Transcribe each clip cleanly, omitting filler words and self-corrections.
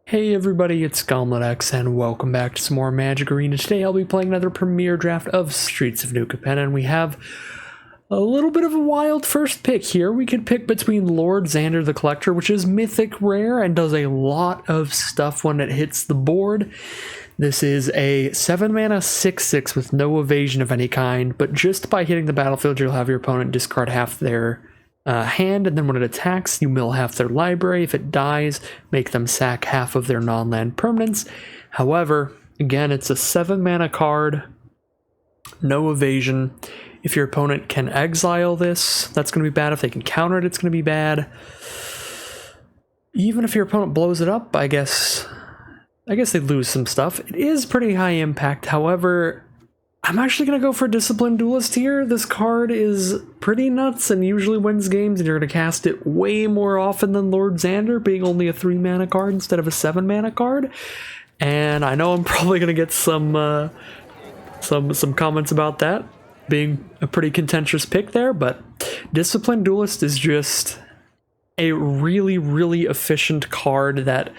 Hey everybody, it's GombletX and welcome back to some more Magic Arena. Today I'll be playing another premiere draft of Streets of New Capenna, and we have a little bit of a wild first pick here. We could pick between Lord Xander the Collector, which is mythic rare and does a lot of stuff when it hits the board. This is a 7-mana 6/6 with no evasion of any kind, but just by hitting the battlefield you'll have your opponent discard half their hand, and then when it attacks, you mill half their library. If it dies, make them sack half of their non-land permanents. However, again, it's a 7-mana card, no evasion. If your opponent can exile this, that's going to be bad. If they can counter it, it's going to be bad. Even if your opponent blows it up, I guess they lose some stuff. It is pretty high impact, however, I'm actually going to go for Disciplined Duelist here. This card is pretty nuts and usually wins games, and you're going to cast it way more often than Lord Xander, being only a 3-mana card instead of a 7-mana card. And I know I'm probably going to get some comments about that, being a pretty contentious pick there, but Disciplined Duelist is just a really, really efficient card that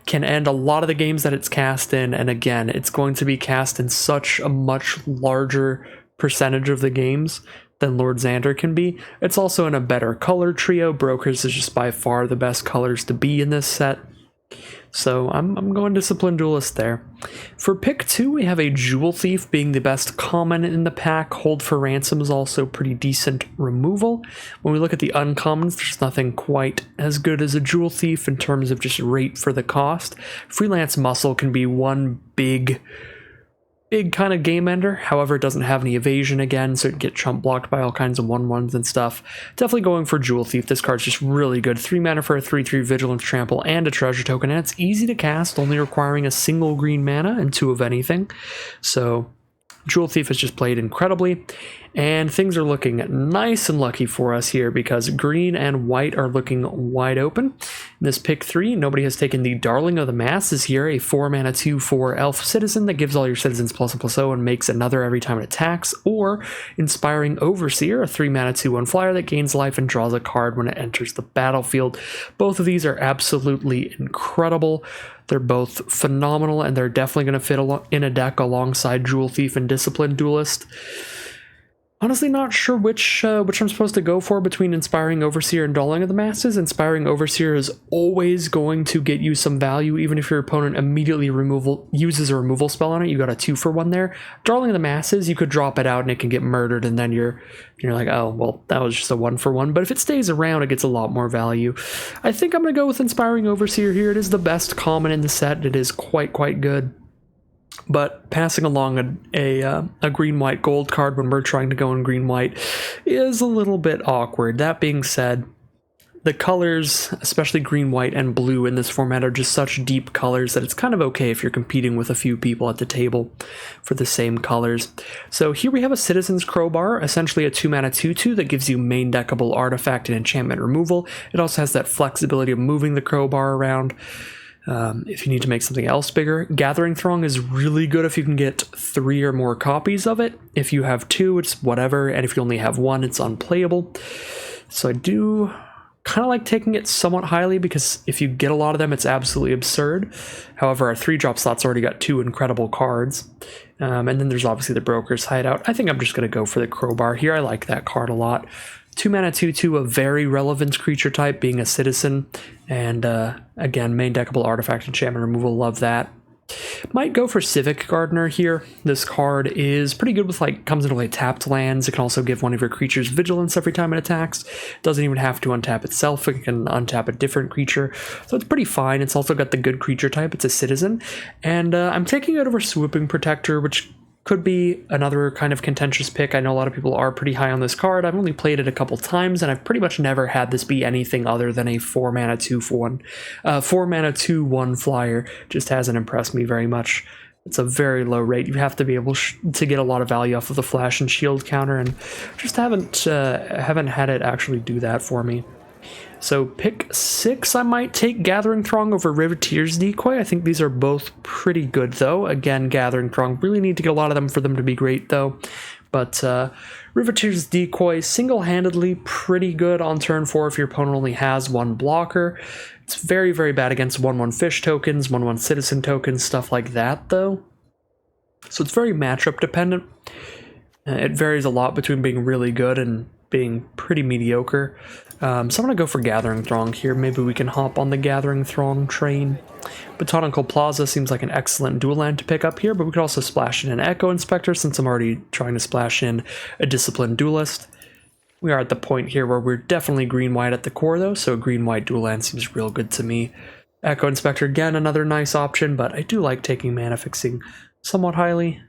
can end a lot of the games that it's cast in, and again, it's going to be cast in such a much larger percentage of the games than Lord Xander can be. It's also in a better color trio. Brokers is just by far the best colors to be in this set. So I'm going Disciplined Duelist there. For pick 2, we have a Jewel Thief being the best common in the pack. Hold for Ransom is also pretty decent removal. When we look at the uncommons, there's nothing quite as good as a Jewel Thief in terms of just rate for the cost. Freelance Muscle can be one big kind of game ender. However, it doesn't have any evasion again, so it can get chump blocked by all kinds of 1/1s and stuff. Definitely going for Jewel Thief. This card's just really good. 3 mana for a 3/3 Vigilance Trample and a treasure token, and it's easy to cast, only requiring a single green mana and 2 of anything. So Jewel Thief is just played incredibly, and things are looking nice and lucky for us here because green and white are looking wide open. In this pick 3, nobody has taken the Darling of the Masses here, a 4-mana 2/4 elf citizen that gives all your citizens +1/+0 and makes another every time it attacks, or Inspiring Overseer, a 3-mana 2/1 flyer that gains life and draws a card when it enters the battlefield. Both of these are absolutely incredible. They're both phenomenal, and they're definitely going to fit in a deck alongside Jewel Thief and Disciplined Duelist. Honestly, not sure which I'm supposed to go for between Inspiring Overseer and Darling of the Masses. Inspiring Overseer is always going to get you some value, even if your opponent immediately uses a removal spell on it. You got a 2-for-1 there. Darling of the Masses, you could drop it out and it can get murdered, and then you're like, oh, well, that was just a 1-for-1. But if it stays around, it gets a lot more value. I think I'm going to go with Inspiring Overseer here. It is the best common in the set. It is quite good. But passing along a green-white gold card when we're trying to go in green-white is a little bit awkward. That being said, the colors, especially green, white, and blue in this format, are just such deep colors that it's kind of okay if you're competing with a few people at the table for the same colors. So here we have a Citizen's Crowbar, essentially a 2-mana 2/2 that gives you main deckable artifact and enchantment removal. It also has that flexibility of moving the crowbar around if you need to make something else bigger. Gathering Throng is really good if you can get 3 or more copies of it. If you have 2, it's whatever, and if you only have 1, it's unplayable. So I do kind of like taking it somewhat highly, because if you get a lot of them, it's absolutely absurd. However, our 3-drop slot's already got 2 incredible cards. And then there's obviously the Broker's Hideout. I think I'm just going to go for the Crowbar here. I like that card a lot. 2-mana 2/2, a very relevant creature type, being a citizen, and again, main deckable artifact enchantment removal, love that. Might go for Civic Gardener here. This card is pretty good with, comes into play tapped lands. It can also give one of your creatures vigilance every time it attacks. It doesn't even have to untap itself. It can untap a different creature. So it's pretty fine. It's also got the good creature type. It's a citizen. And I'm taking it over Swooping Protector, which could be another kind of contentious pick. I know a lot of people are pretty high on this card. I've only played it a couple times, and I've pretty much never had this be anything other than a 4-mana 2/1. 4-mana 2/1 flyer. Just hasn't impressed me very much. It's a very low rate. You have to be able to get a lot of value off of the flash and shield counter, and just haven't had it actually do that for me. So pick 6, I might take Gathering Throng over Riveteer's Decoy. I think these are both pretty good, though. Again, Gathering Throng, really need to get a lot of them for them to be great, though. But Riveteer's Decoy, single-handedly pretty good on turn 4 if your opponent only has 1 blocker. It's very, very bad against 1/1 fish tokens, 1/1 citizen tokens, stuff like that, though. So it's very matchup dependent. It varies a lot between being really good and being pretty mediocre. So I'm going to go for Gathering Throng here. Maybe we can hop on the Gathering Throng train. Botanical Plaza seems like an excellent dual land to pick up here, but we could also splash in an Echo Inspector since I'm already trying to splash in a Disciplined Duelist. We are at the point here where we're definitely green-white at the core, though, so a green-white dual land seems real good to me. Echo Inspector, again, another nice option, but I do like taking mana fixing somewhat highly.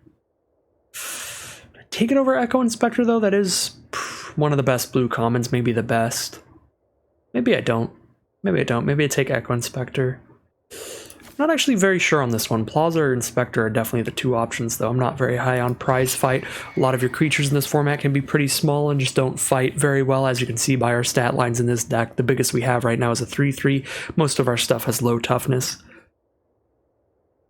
Take it over Echo Inspector, though. That is one of the best blue commons, maybe the best. Maybe I don't. Maybe I don't. Maybe I take Echo Inspector. Not actually very sure on this one. Plaza or Inspector are definitely the two options, though. I'm not very high on prize fight. A lot of your creatures in this format can be pretty small and just don't fight very well, as you can see by our stat lines in this deck. The biggest we have right now is a 3/3. Most of our stuff has low toughness.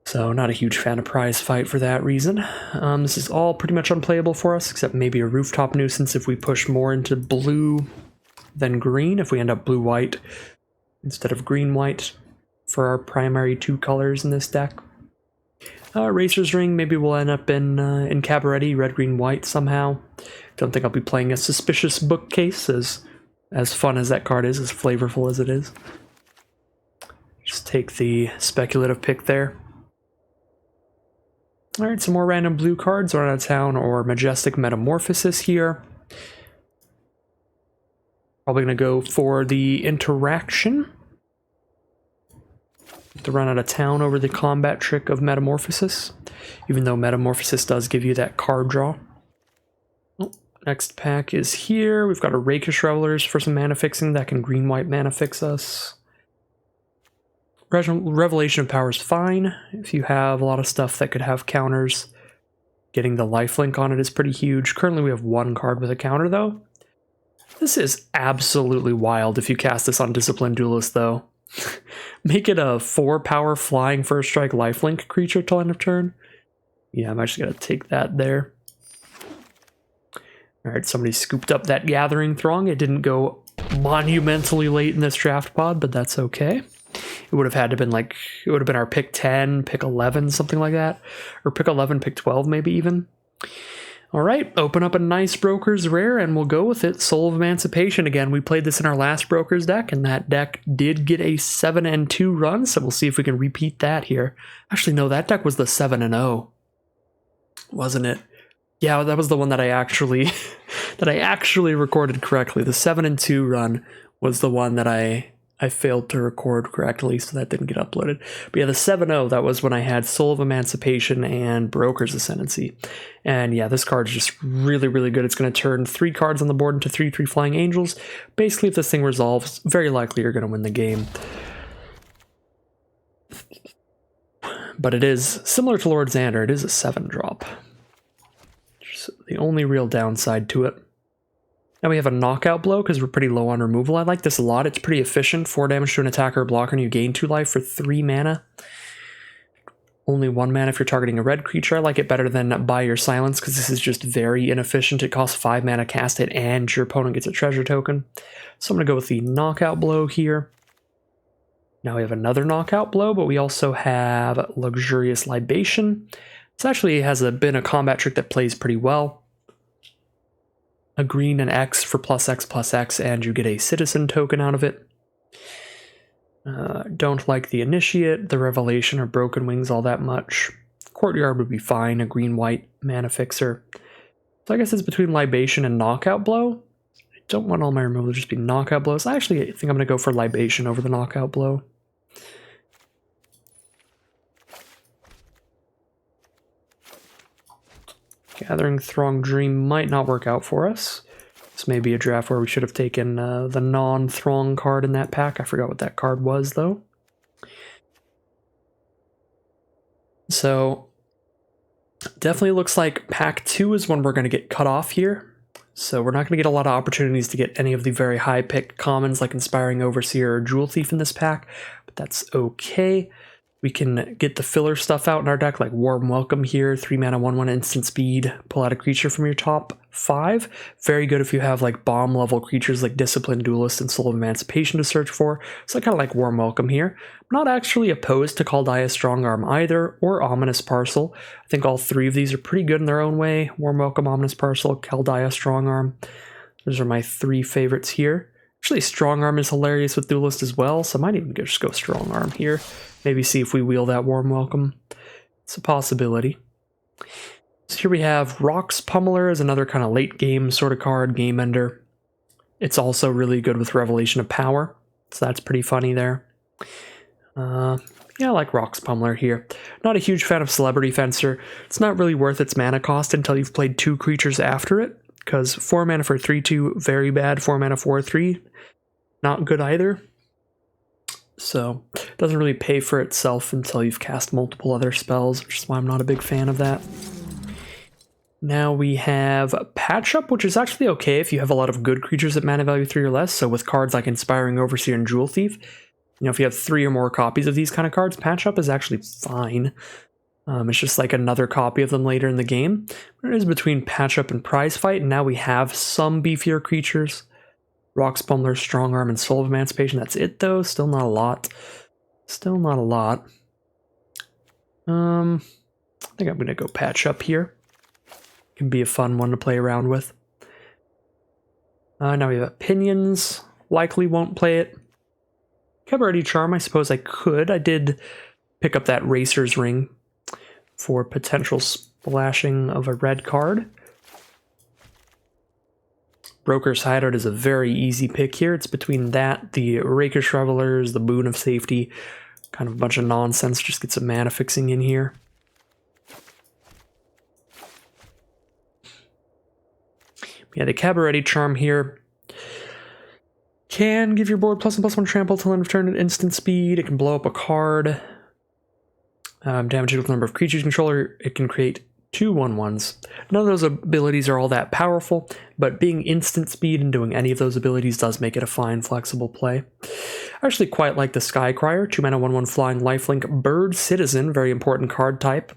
So not a huge fan of prize fight for that reason. This is all pretty much unplayable for us, except maybe a Rooftop Nuisance if we push more into blue than green, if we end up blue-white instead of green-white for our primary two colors in this deck. Racer's Ring, maybe we'll end up in Cabaret, red, green, white somehow. Don't think I'll be playing a Suspicious Bookcase, as fun as that card is, as flavorful as it is. Just take the speculative pick there. Alright, some more random blue cards, Run Out of Town or Majestic Metamorphosis here. Probably going to go for the Interaction. To Run Out of Town over the combat trick of Metamorphosis, even though Metamorphosis does give you that card draw. Oh, next pack is here. We've got a Rakish Revelers for some mana fixing that can green-white mana fix us. Revelation of Power is fine. If you have a lot of stuff that could have counters, getting the lifelink on it is pretty huge. Currently we have one card with a counter, though. This is absolutely wild if you cast this on Disciplined Duelist, though. Make it a 4-power flying first strike lifelink creature till end of turn. Yeah, I'm actually going to take that there. Alright, somebody scooped up that Gathering Throng. It didn't go monumentally late in this draft pod, but that's okay. It would have had to been like, it would have been our pick 10, pick 11, something like that. Or pick 11, pick 12 maybe even. Alright, open up a nice Broker's Rare and we'll go with it. Soul of Emancipation again. We played this in our last Broker's deck and that deck did get a 7-2 run, so we'll see if we can repeat that here. Actually, no, that deck was the 7-0. Wasn't it? Yeah, that was the one that I actually recorded correctly. The 7-2 run was the one that I failed to record correctly, so that didn't get uploaded. But yeah, the 7-0, that was when I had Soul of Emancipation and Broker's Ascendancy. And yeah, this card's just really, really good. It's going to turn 3 cards on the board into 3/3 Flying Angels. Basically, if this thing resolves, very likely you're going to win the game. But it is, similar to Lord Xander, it is a 7-drop. The only real downside to it. Now we have a Knockout Blow because we're pretty low on removal. I like this a lot. It's pretty efficient. 4 damage to an attacker or blocker and you gain 2 life for 3 mana. Only 1 mana if you're targeting a red creature. I like it better than Buy Your Silence because this is just very inefficient. It costs 5 mana, cast it, and your opponent gets a treasure token. So I'm going to go with the Knockout Blow here. Now we have another Knockout Blow, but we also have Luxurious Libation. This actually has been a combat trick that plays pretty well. A green and X for +X/+X, and you get a citizen token out of it. Don't like the Initiate, the Revelation, or Broken Wings all that much. Courtyard would be fine, a green-white mana fixer. So I guess it's between Libation and Knockout Blow. I don't want all my removal to just be Knockout Blows. I actually think I'm going to go for Libation over the Knockout Blow. Gathering Throng Dream might not work out for us. This may be a draft where we should have taken the non-Throng card in that pack. I forgot what that card was, though. So, definitely looks like pack 2 is when we're going to get cut off here. So we're not going to get a lot of opportunities to get any of the very high-pick commons like Inspiring Overseer or Jewel Thief in this pack, but that's okay. We can get the filler stuff out in our deck, like Warm Welcome here, 3 mana, 1/1 instant speed, pull out a creature from your top 5. Very good if you have like bomb level creatures like Disciplined Duelist and Soul of Emancipation to search for. So I kind of like Warm Welcome here. I'm not actually opposed to Caldea's Strong Arm either, or Ominous Parcel. I think all 3 of these are pretty good in their own way. Warm Welcome, Ominous Parcel, Caldea's Strong Arm. Those are my 3 favorites here. Actually, Strong Arm is hilarious with Duelist as well, so I might even just go Strong Arm here. Maybe see if we wheel that Warm Welcome. It's a possibility. So here we have Rock's Pummeler as another kind of late game sort of card, game ender. It's also really good with Revelation of Power, so that's pretty funny there. Yeah, I like Rock's Pummeler here. Not a huge fan of Celebrity Fencer. It's not really worth its mana cost until you've played 2 creatures after it, because 4 mana for 3/2, very bad. 4 mana 4/3, not good either. So it doesn't really pay for itself until you've cast multiple other spells, which is why I'm not a big fan of that. Now we have Patch Up, which is actually okay if you have a lot of good creatures at mana value 3 or less. So with cards like Inspiring Overseer and Jewel Thief, if you have 3 or more copies of these kind of cards, Patch Up is actually fine. It's just like another copy of them later in the game. But it is between Patch Up and Prize Fight, and now we have some beefier creatures. Rock's Pummeler, Strong Arm, and Soul of Emancipation. That's it, though. Still not a lot. Still not a lot. I think I'm going to go Patch Up here. Can be a fun one to play around with. Now we have Opinions. Likely won't play it. Cabaret Charm, I suppose I could. I did pick up that Racer's Ring for potential splashing of a red card. Broker's Hideout is a very easy pick here. It's between that, the Rakish Revelers, the Boon of Safety, kind of a bunch of nonsense. Just get some mana fixing in here. Yeah, the Cabaret Charm here can give your board +1/+1 trample till end of turn at instant speed. It can blow up a card. Damage equal to the number of creatures controller. It can create 2 1/1s. None of those abilities are all that powerful, but being instant speed and doing any of those abilities does make it a fine, flexible play. I actually quite like the Skycrier, 2 mana 1/1 flying lifelink bird citizen, very important card type.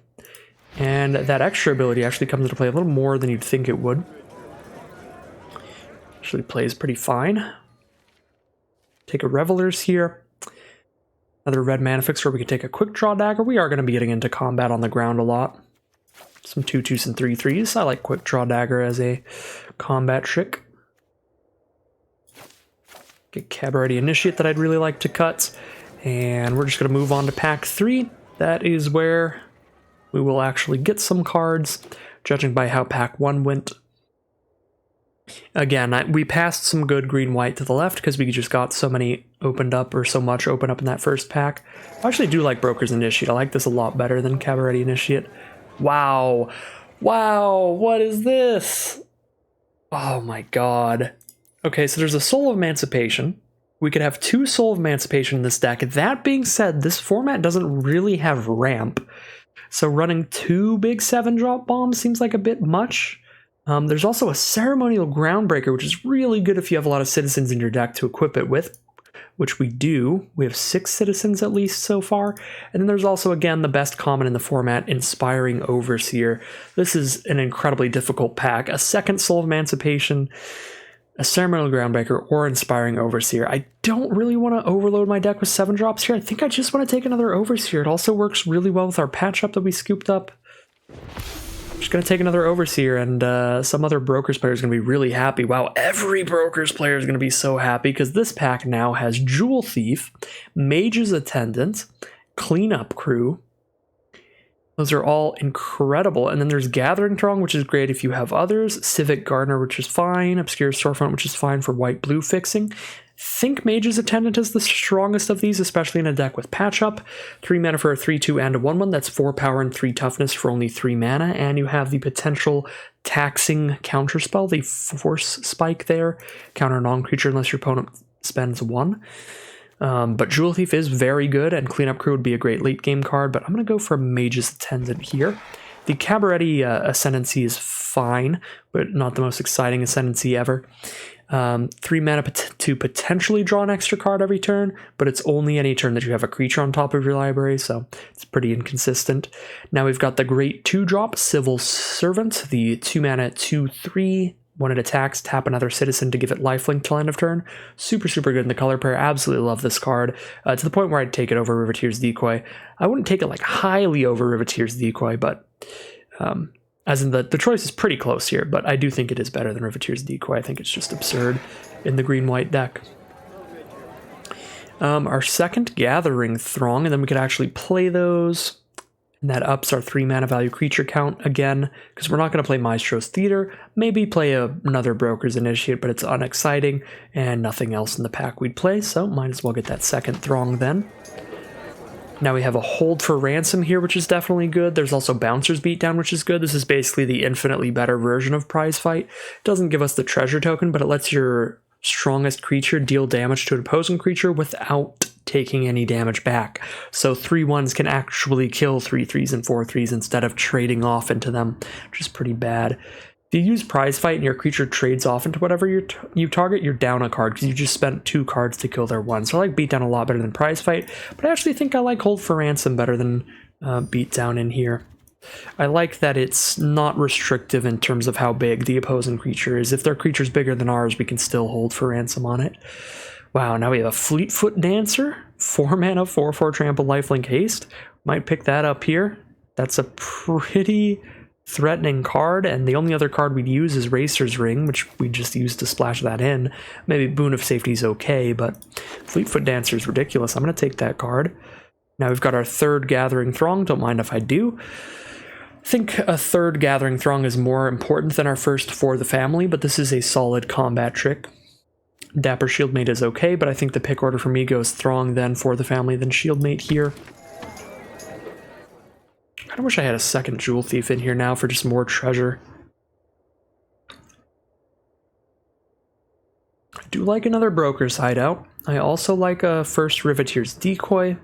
And that extra ability actually comes into play a little more than you'd think it would. Actually plays pretty fine. Take a Revelers here. Another red mana fixer, we can take a Quick Draw Dagger. We are going to be getting into combat on the ground a lot. Some 2/2s and 3/3s. I like Quick Draw Dagger as a combat trick. Get Cabaret Initiate that I'd really like to cut. And we're just going to move on to pack 3. That is where we will actually get some cards, judging by how pack 1 went. Again, we passed some good green-white to the left because we just got so many opened up, or so much opened up in that first pack. I actually do like Broker's Initiate. I like this a lot better than Cabaret Initiate. Wow. Wow, what is this? Oh my god. Okay, so there's a Soul of Emancipation. We could have 2 Soul of Emancipation in this deck. That being said, this format doesn't really have ramp. So running 2 big 7-drop bombs seems like a bit much. There's also a Ceremonial Groundbreaker, which is really good if you have a lot of citizens in your deck to equip it with, which we do. We have 6 citizens at least so far. And then there's also, again, the best common in the format, Inspiring Overseer. This is an incredibly difficult pack. A second Soul of Emancipation, a Ceremonial Groundbreaker, or Inspiring Overseer. I don't really want to overload my deck with 7 drops here. I think I just want to take another Overseer. It also works really well with our Patch Up that we scooped up. Just going to take another Overseer, and some other Brokers player is going to be really happy. Wow, every Brokers player is going to be so happy because this pack now has Jewel Thief, Mage's Attendant, Cleanup Crew. Those are all incredible. And then there's Gathering Throng, which is great if you have others, Civic Gardener, which is fine, Obscure Storefront, which is fine for white-blue fixing. Think Mage's Attendant is the strongest of these, especially in a deck with Patch Up. 3 mana for a 3/2 and a 1/1. That's 4 power and 3 toughness for only 3 mana. And you have the potential taxing counterspell, the Force Spike there. Counter non-creature unless your opponent spends 1. But Jewel Thief is very good, and Cleanup Crew would be a great late game card, but I'm going to go for Mage's Attendant here. The Cabaret Ascendancy is fine, but not the most exciting Ascendancy ever. 3 mana to potentially draw an extra card every turn, but it's only any turn that you have a creature on top of your library, so it's pretty inconsistent. Now we've got the great 2-drop, Civil Servant, the 2 mana 2/3. When it attacks, tap another citizen to give it lifelink till end of turn. Super, super good in the color pair. Absolutely love this card. To the point where I'd take it over Riveteer's Decoy. I wouldn't take it like highly over Riveteer's Decoy, but as in the choice is pretty close here, but I do think it is better than Riveteer's Decoy. I think it's just absurd in the green-white deck. Our second, Gathering Throng, and then we could actually play those. And that ups our 3 mana value creature count again, because we're not going to play Maestro's Theater. Maybe play another Broker's Initiate, but it's unexciting, and nothing else in the pack we'd play, so might as well get that second Throng then. Now we have a Hold for Ransom here, which is definitely good. There's also Bouncer's Beatdown, which is good. This is basically the infinitely better version of Prize Fight. It doesn't give us the treasure token, but it lets your strongest creature deal damage to an opposing creature without taking any damage back. So 3/1s can actually kill 3/3s and 4/3s instead of trading off into them, which is pretty bad. If you use Prize Fight and your creature trades off into whatever you target, you're down a card because you just spent 2 cards to kill their 1. So I like Beatdown a lot better than Prize Fight, but I actually think I like Hold for Ransom better than Beatdown in here. I like that it's not restrictive in terms of how big the opposing creature is. If their creature's bigger than ours, we can still Hold for Ransom on it. Wow, now we have a Fleetfoot Dancer, 4 mana, 4/4 trample, lifelink haste. Might pick that up here. That's a pretty threatening card, and the only other card we'd use is Racer's Ring, which we just used to splash that in. Maybe Boon of Safety is okay, but Fleetfoot Dancer is ridiculous. I'm going to take that card. Now we've got our third Gathering Throng. Don't mind if I do. I think a third Gathering Throng is more important than our first for the family, but this is a solid combat trick. Dapper Shieldmate is okay, but I think the pick order for me goes Throng, then For the Family, then Shieldmate here. I kind of wish I had a second Jewel Thief in here now for just more treasure. I do like another Broker's Hideout. I also like a first Riveteer's Decoy.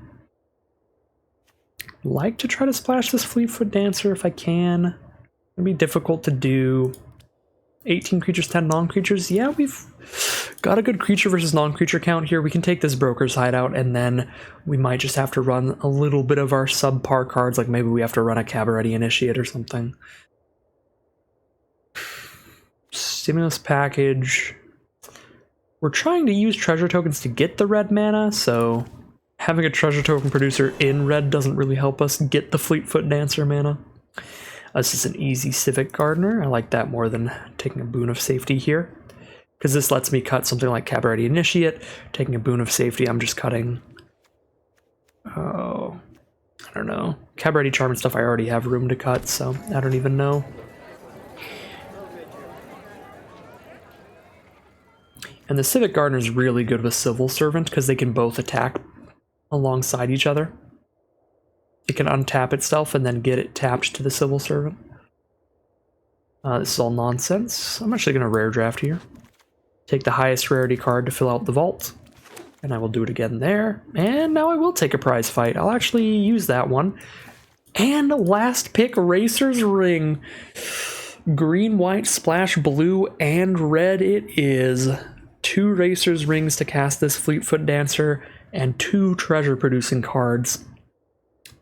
Like to try to splash this Fleetfoot Dancer if I can. It'd be difficult to do. 18 creatures, 10 non-creatures. Yeah, we've got a good creature versus non-creature count here. We can take this Broker's Hideout, and then we might just have to run a little bit of our subpar cards, like maybe we have to run a Cabaret Initiate or something. Stimulus Package. We're trying to use treasure tokens to get the red mana, so having a treasure token producer in red doesn't really help us get the Fleetfoot Dancer mana. This is an easy Civic Gardener. I like that more than taking a Boon of Safety here, because this lets me cut something like Cabaret Initiate. Taking a Boon of Safety, I'm just cutting, I don't know, Cabaret Charm and stuff I already have room to cut, so I don't even know. And the Civic Gardener is really good with Civil Servant because they can both attack alongside each other. It can untap itself and then get it tapped to the Civil Servant. This is all nonsense. I'm actually going to rare draft here. Take the highest rarity card to fill out the vault. And I will do it again there. And now I will take a Prize Fight. I'll actually use that one. And last pick, Racer's Ring. Green, white, splash, blue, and red it is. 2 Racer's Rings to cast this Fleetfoot Dancer, and 2 treasure-producing cards.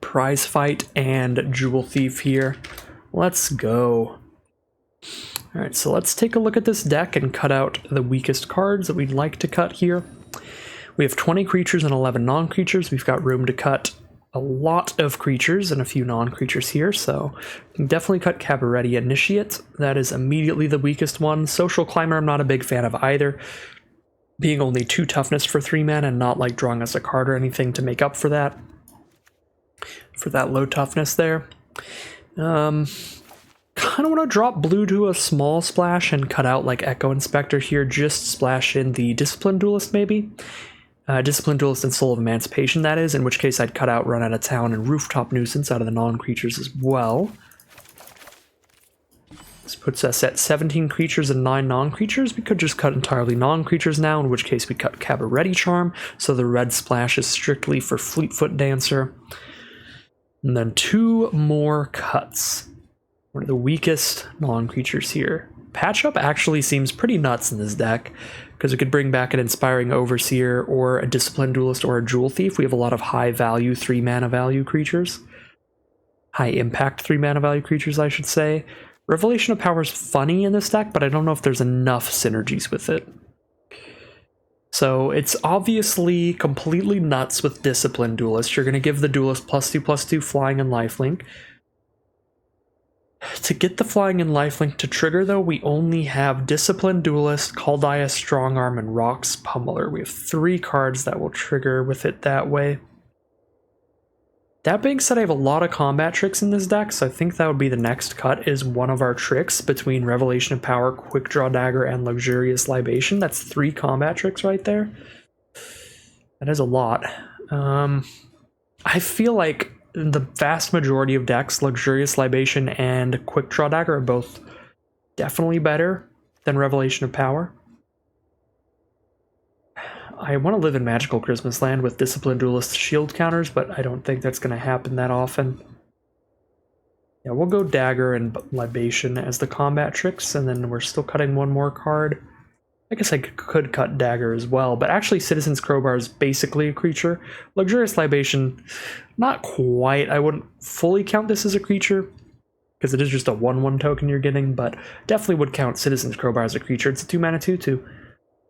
Prize Fight and Jewel Thief here. Let's go. Alright, so let's take a look at this deck and cut out the weakest cards that we'd like to cut here. We have 20 creatures and 11 non-creatures. We've got room to cut a lot of creatures and a few non-creatures here, so we can definitely cut Cabaret Initiate. That is immediately the weakest one. Social Climber I'm not a big fan of either. Being only 2 toughness for 3 mana and not like drawing us a card or anything to make up for that. For that low toughness there. Kind of want to drop blue to a small splash and cut out like Echo Inspector here. Just splash in the Discipline Duelist maybe. Discipline Duelist and Soul of Emancipation that is, in which case I'd cut out Run Out of Town and Rooftop Nuisance out of the non-creatures as well. This puts us at 17 creatures and 9 non-creatures. We could just cut entirely non-creatures now, in which case we cut Cabaret Charm, so the red splash is strictly for Fleetfoot Dancer. And then 2 more cuts. One of the weakest non-creatures here. Patch Up actually seems pretty nuts in this deck, because we could bring back an Inspiring Overseer or a Disciplined Duelist or a Jewel Thief. We have a lot of high value 3 mana value creatures. High impact 3 mana value creatures, I should say. Revelation of Power is funny in this deck, but I don't know if there's enough synergies with it. So it's obviously completely nuts with Disciplined Duelist. You're going to give the Duelist +2/+2 flying and lifelink. To get the flying and lifelink to trigger, though, we only have Disciplined Duelist, Kaldaya Strongarm, and Rock's Pummeler. We have 3 cards that will trigger with it that way. That being said, I have a lot of combat tricks in this deck, so I think that would be the next cut, is one of our tricks between Revelation of Power, Quick Draw Dagger, and Luxurious Libation. That's 3 combat tricks right there. That is a lot. I feel like the vast majority of decks, Luxurious Libation and Quick Draw Dagger, are both definitely better than Revelation of Power. I want to live in Magical Christmas Land with Disciplined Duelist shield counters, but I don't think that's going to happen that often. Yeah, we'll go Dagger and Libation as the combat tricks, and then we're still cutting one more card. I guess I could cut Dagger as well, but actually Citizen's Crowbar is basically a creature. Luxurious Libation, not quite. I wouldn't fully count this as a creature, because it is just a 1/1 token you're getting, but definitely would count Citizen's Crowbar as a creature. It's a 2 mana 2/2.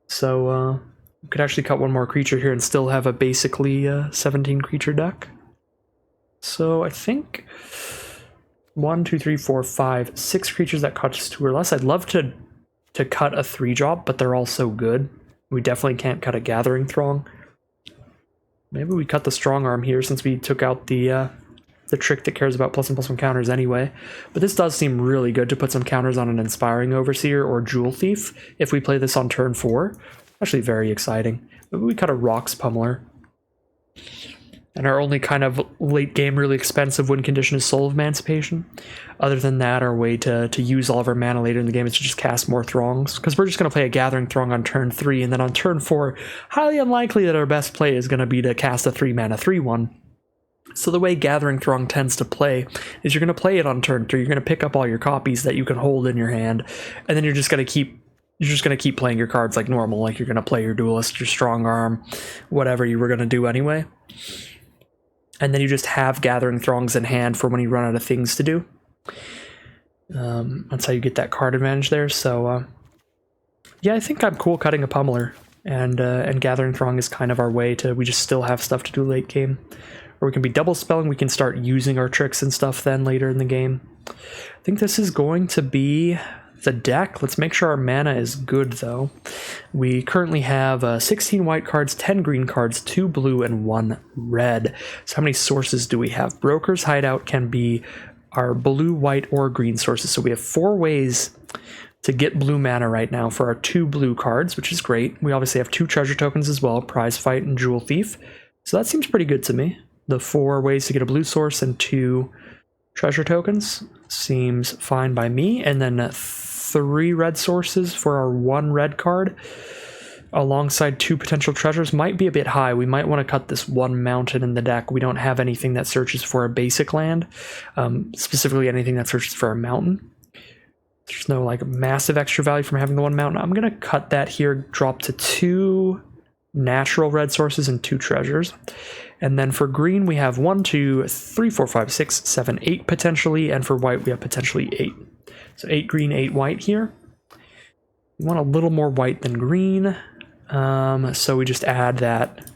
So, we could actually cut one more creature here and still have a basically 17 creature deck. So I think 1, 2, 3, 4, 5, 6 creatures that cost 2 or less. I'd love to cut a 3-drop, but they're all so good. We definitely can't cut a Gathering Throng. Maybe we cut the Strong Arm here since we took out the trick that cares about +1/+1 counters anyway. But this does seem really good to put some counters on an Inspiring Overseer or Jewel Thief if we play this on turn 4. Actually very exciting. Maybe we cut a Rock's Pummeler. And our only kind of late game really expensive win condition is Soul of Emancipation. Other than that, our way to use all of our mana later in the game is to just cast more Throngs. Because we're just going to play a Gathering Throng on turn 3, and then on turn 4, highly unlikely that our best play is going to be to cast a 3 mana 3/1. So the way Gathering Throng tends to play is you're going to play it on turn 3, you're going to pick up all your copies that you can hold in your hand, and then you're just going to keep playing your cards like normal, like you're going to play your Duelist, your Strong Arm, whatever you were going to do anyway. And then you just have Gathering Throngs in hand for when you run out of things to do. That's how you get that card advantage there. So, yeah, I think I'm cool cutting a Pummeler. And Gathering Throng is kind of our way to, we just still have stuff to do late game. Or we can be double spelling, we can start using our tricks and stuff then later in the game. I think this is going to be the deck. Let's make sure our mana is good, though. We currently have 16 white cards, 10 green cards, 2 blue, and 1 red. So how many sources do we have? Broker's Hideout can be our blue, white, or green sources. So we have 4 ways to get blue mana right now for our 2 blue cards, which is great. We obviously have 2 treasure tokens as well, Prize Fight and Jewel Thief. So that seems pretty good to me. The 4 ways to get a blue source and 2 treasure tokens seems fine by me. And then 3 red sources for our 1 red card alongside 2 potential treasures might be a bit high. We might want to cut this 1 mountain in the deck. We don't have anything that searches for a basic land, specifically anything that searches for a mountain. There's no like massive extra value from having the 1 mountain. I'm going to cut that here, drop to 2 natural red sources and 2 treasures. And then for green, we have 1, 2, 3, 4, 5, 6, 7, 8 potentially. And for white, we have potentially 8. So 8 green, 8 white here. We want a little more white than green. So we just add that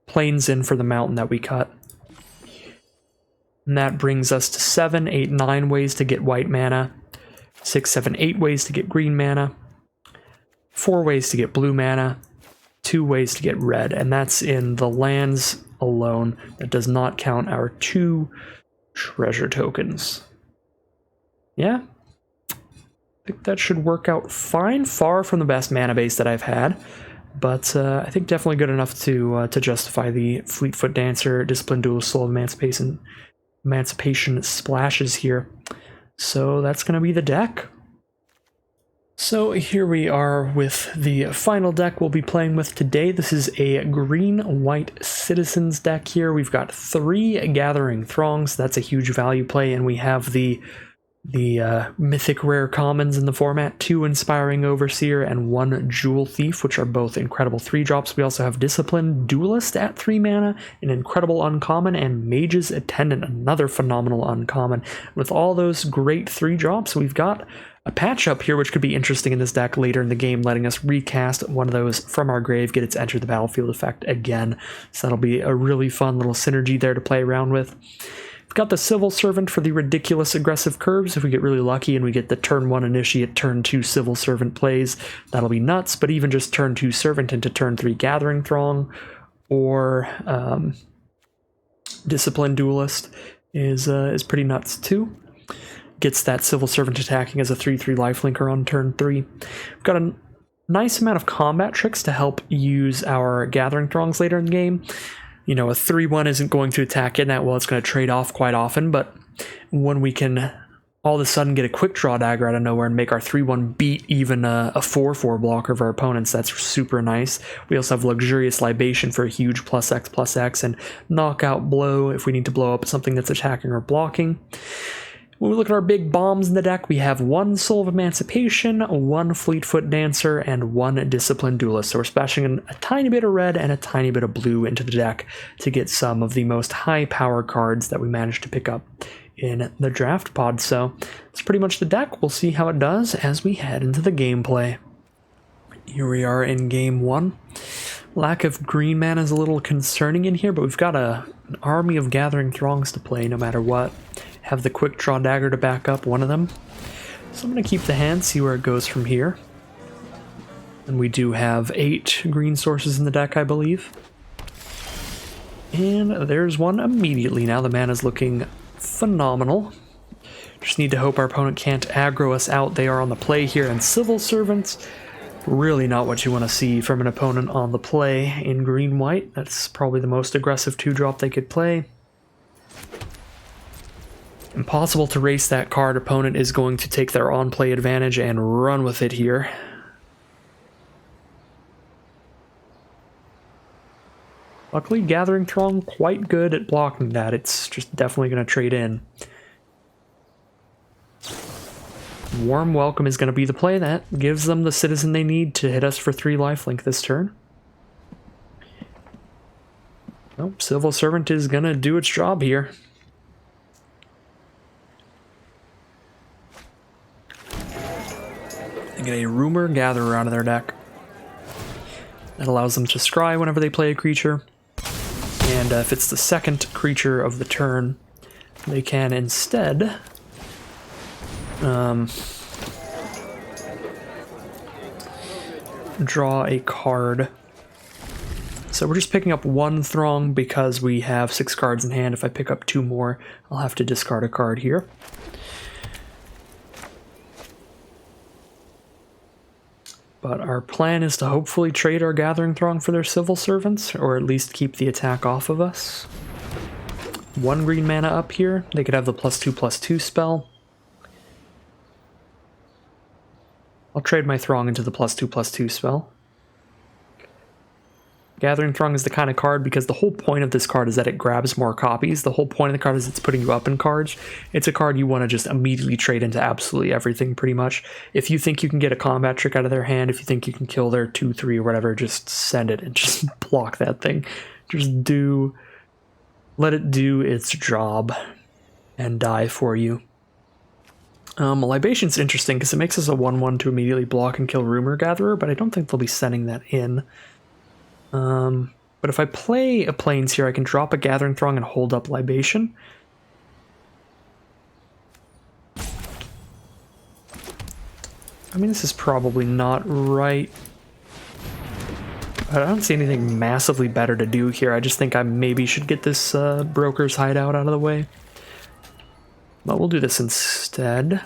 plains in for the mountain that we cut. And that brings us to 7, 8, 9 ways to get white mana. 6, 7, 8 ways to get green mana. 4 ways to get blue mana. 2 ways to get red. And that's in the lands alone. That does not count our 2 treasure tokens. Yeah. I think that should work out fine. Far from the best mana base that I've had. But I think definitely good enough to justify the Fleetfoot Dancer, Disciplined Duelist, Soul of Emancipation splashes here. So that's going to be the deck. So here we are with the final deck we'll be playing with today. This is a green-white Citizens deck here. We've got 3 Gathering Throngs. That's a huge value play, and we have the the mythic rare commons in the format, 2 Inspiring Overseer and 1 Jewel Thief, which are both incredible 3-drops. We also have Discipline Duelist at 3 mana, an incredible uncommon, and Mage's Attendant, another phenomenal uncommon. With all those great 3-drops, we've got a patch up here which could be interesting in this deck later in the game, letting us recast one of those from our grave, get its Enter the Battlefield effect again. So that'll be a really fun little synergy there to play around with. We've got the Civil Servant for the ridiculous aggressive curves. If we get really lucky and we get the turn 1 Initiate, turn 2 Civil Servant plays, that'll be nuts. But even just turn 2 Servant into turn 3 Gathering Throng or Discipline Duelist is pretty nuts too. Gets that Civil Servant attacking as a 3/3 lifelinker on turn 3. We've got a nice amount of combat tricks to help use our Gathering Throngs later in the game. You know, a 3/1 isn't going to attack in that well, it's going to trade off quite often, but when we can all of a sudden get a quick draw dagger out of nowhere and make our 3/1 beat even a 4/4 blocker of our opponents, that's super nice. We also have Luxurious Libation for a huge +X/+X and Knockout Blow if we need to blow up something that's attacking or blocking. When we look at our big bombs in the deck, we have 1 Soul of Emancipation, 1 Fleetfoot Dancer, and 1 Disciplined Duelist. So we're splashing in a tiny bit of red and a tiny bit of blue into the deck to get some of the most high power cards that we managed to pick up in the draft pod. So that's pretty much the deck. We'll see how it does as we head into the gameplay. Here we are in game 1. Lack of green mana is a little concerning in here, but we've got an army of Gathering Throngs to play no matter what. Have the quick draw dagger to back up one of them. So I'm going to keep the hand, see where it goes from here. And we do have 8 green sources in the deck, I believe. And there's one immediately. Now the mana's looking phenomenal. Just need to hope our opponent can't aggro us out. They are on the play here, and Civil Servants, really not what you want to see from an opponent on the play in green-white. That's probably the most aggressive 2-drop they could play. Impossible to race that card. Opponent is going to take their on-play advantage and run with it here. Luckily, Gathering Throng quite good at blocking that. It's just definitely going to trade in. Warm Welcome is going to be the play that gives them the citizen they need to hit us for 3 lifelink this turn. Nope, Civil Servant is going to do its job here. They get a Rumor Gatherer out of their deck. That allows them to scry whenever they play a creature. And if it's the second creature of the turn, they can instead draw a card. So we're just picking up 1 Throng because we have 6 cards in hand. If I pick up 2 more, I'll have to discard a card here. But our plan is to hopefully trade our Gathering Throng for their Civil Servants, or at least keep the attack off of us. 1 green mana up here. They could have the +2/+2 spell. I'll trade my Throng into the +2/+2 spell. Gathering Throng is the kind of card, because the whole point of this card is that it grabs more copies. The whole point of the card is it's putting you up in cards. It's a card you want to just immediately trade into absolutely everything, pretty much. If you think you can get a combat trick out of their hand, if you think you can kill their 2/3 or whatever, just send it and just block that thing. Just let it do its job and die for you. Libation's interesting because it makes us a 1/1 to immediately block and kill Rumor Gatherer, but I don't think they'll be sending that in. But if I play a Plains here, I can drop a Gathering Throng and hold up Libation. I mean, this is probably not right. I don't see anything massively better to do here. I just think I maybe should get this Broker's Hideout out of the way. But we'll do this instead.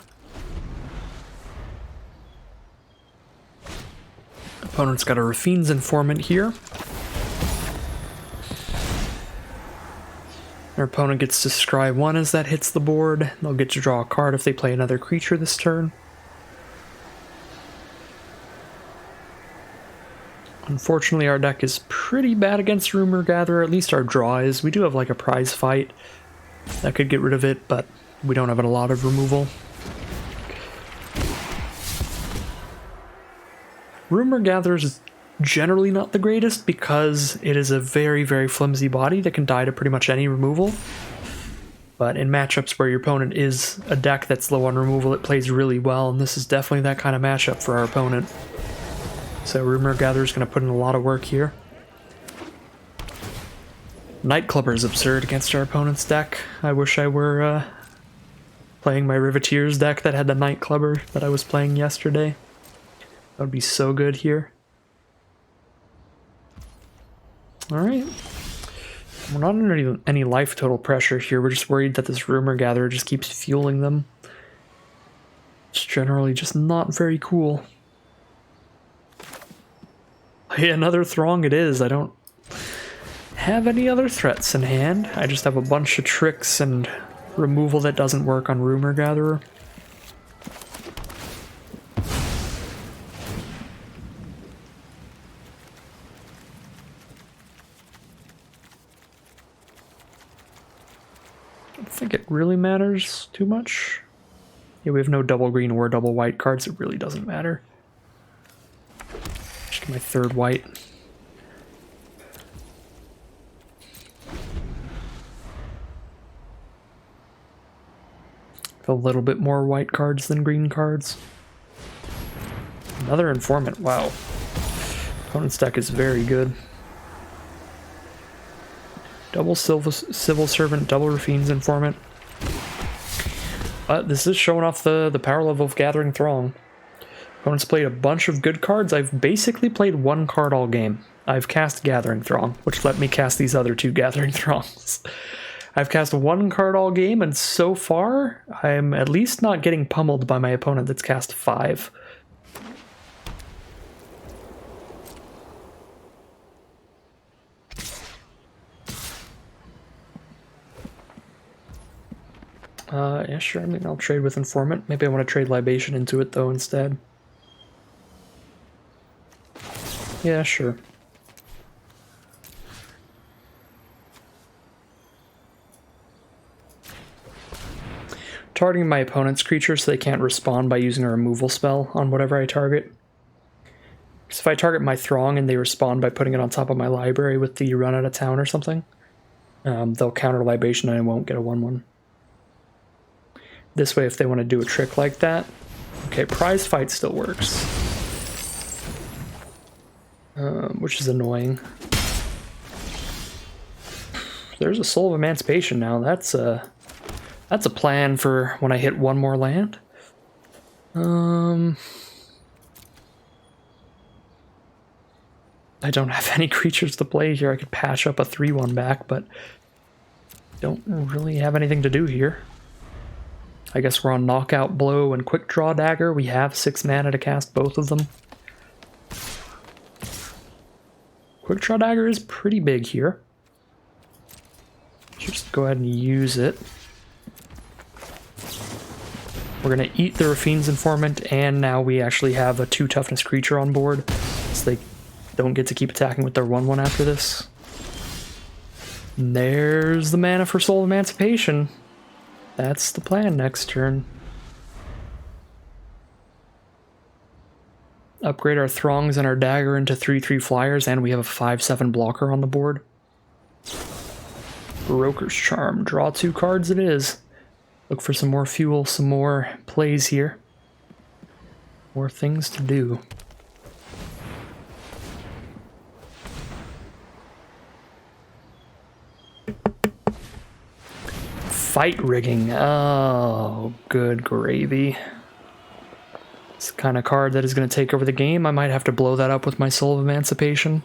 Opponent's got a Rafine's Informant here. Our opponent gets to scry 1 as that hits the board. They'll get to draw a card if they play another creature this turn. Unfortunately, our deck is pretty bad against Rumor Gatherer, at least our draw is. We do have like a prize fight that could get rid of it, but we don't have a lot of removal. Rumor Gatherers is generally not the greatest because it is a very, very flimsy body that can die to pretty much any removal. But in matchups where your opponent is a deck that's low on removal, it plays really well, and this is definitely that kind of matchup for our opponent. So Rumor Gatherer is going to put in a lot of work here. Nightclubber is absurd against our opponent's deck. I wish I were playing my Riveteers deck that had the Nightclubber that I was playing yesterday. That would be so good here. Alright. We're not under any life total pressure here. We're just worried that this Rumor Gatherer just keeps fueling them. It's generally just not very cool. Hey, another Throng it is. I don't have any other threats in hand. I just have a bunch of tricks and removal that doesn't work on Rumor Gatherer. I don't think it really matters too much. Yeah, we have no double green or double white cards. It really doesn't matter. Just get my third white. A little bit more white cards than green cards. Another Informant, wow. Opponent's deck is very good. Double Civil Servant, double Rafine's Informant. This is showing off the power level of Gathering Throng. Opponent's played a bunch of good cards. I've basically played one card all game. I've cast Gathering Throng, which let me cast these other two Gathering Throngs. I've cast one card all game, and so far, I'm at least not getting pummeled by my opponent that's cast 5. Yeah, sure, I mean, I'll trade with Informant. Maybe I want to trade Libation into it, though, instead. Yeah, sure. Targeting my opponent's creature so they can't respond by using a removal spell on whatever I target. Because if I target my Throng and they respond by putting it on top of my library with the run out of town or something, they'll counter Libation and I won't get a 1/1. This way, if they want to do a trick like that... Okay, Prize Fight still works. Which is annoying. There's a Soul of Emancipation now. That's a plan for when I hit one more land. I don't have any creatures to play here. I could patch up a 3/1 back, but don't really have anything to do here. I guess we're on Knockout Blow and Quick Draw Dagger. We have 6 mana to cast both of them. Quick Draw Dagger is pretty big here. Just go ahead and use it. We're going to eat the Rafine's Informant, and now we actually have a 2 toughness creature on board, so they don't get to keep attacking with their 1/1 after this. And there's the mana for Soul Emancipation. That's the plan next turn. Upgrade our Throngs and our Dagger into 3/3 flyers, and we have a 5/7 blocker on the board. Broker's Charm. Draw 2 cards it is. Look for some more fuel, some more plays here. More things to do. Fight Rigging. Oh, good gravy. It's the kind of card that is going to take over the game. I might have to blow that up with my Soul of Emancipation.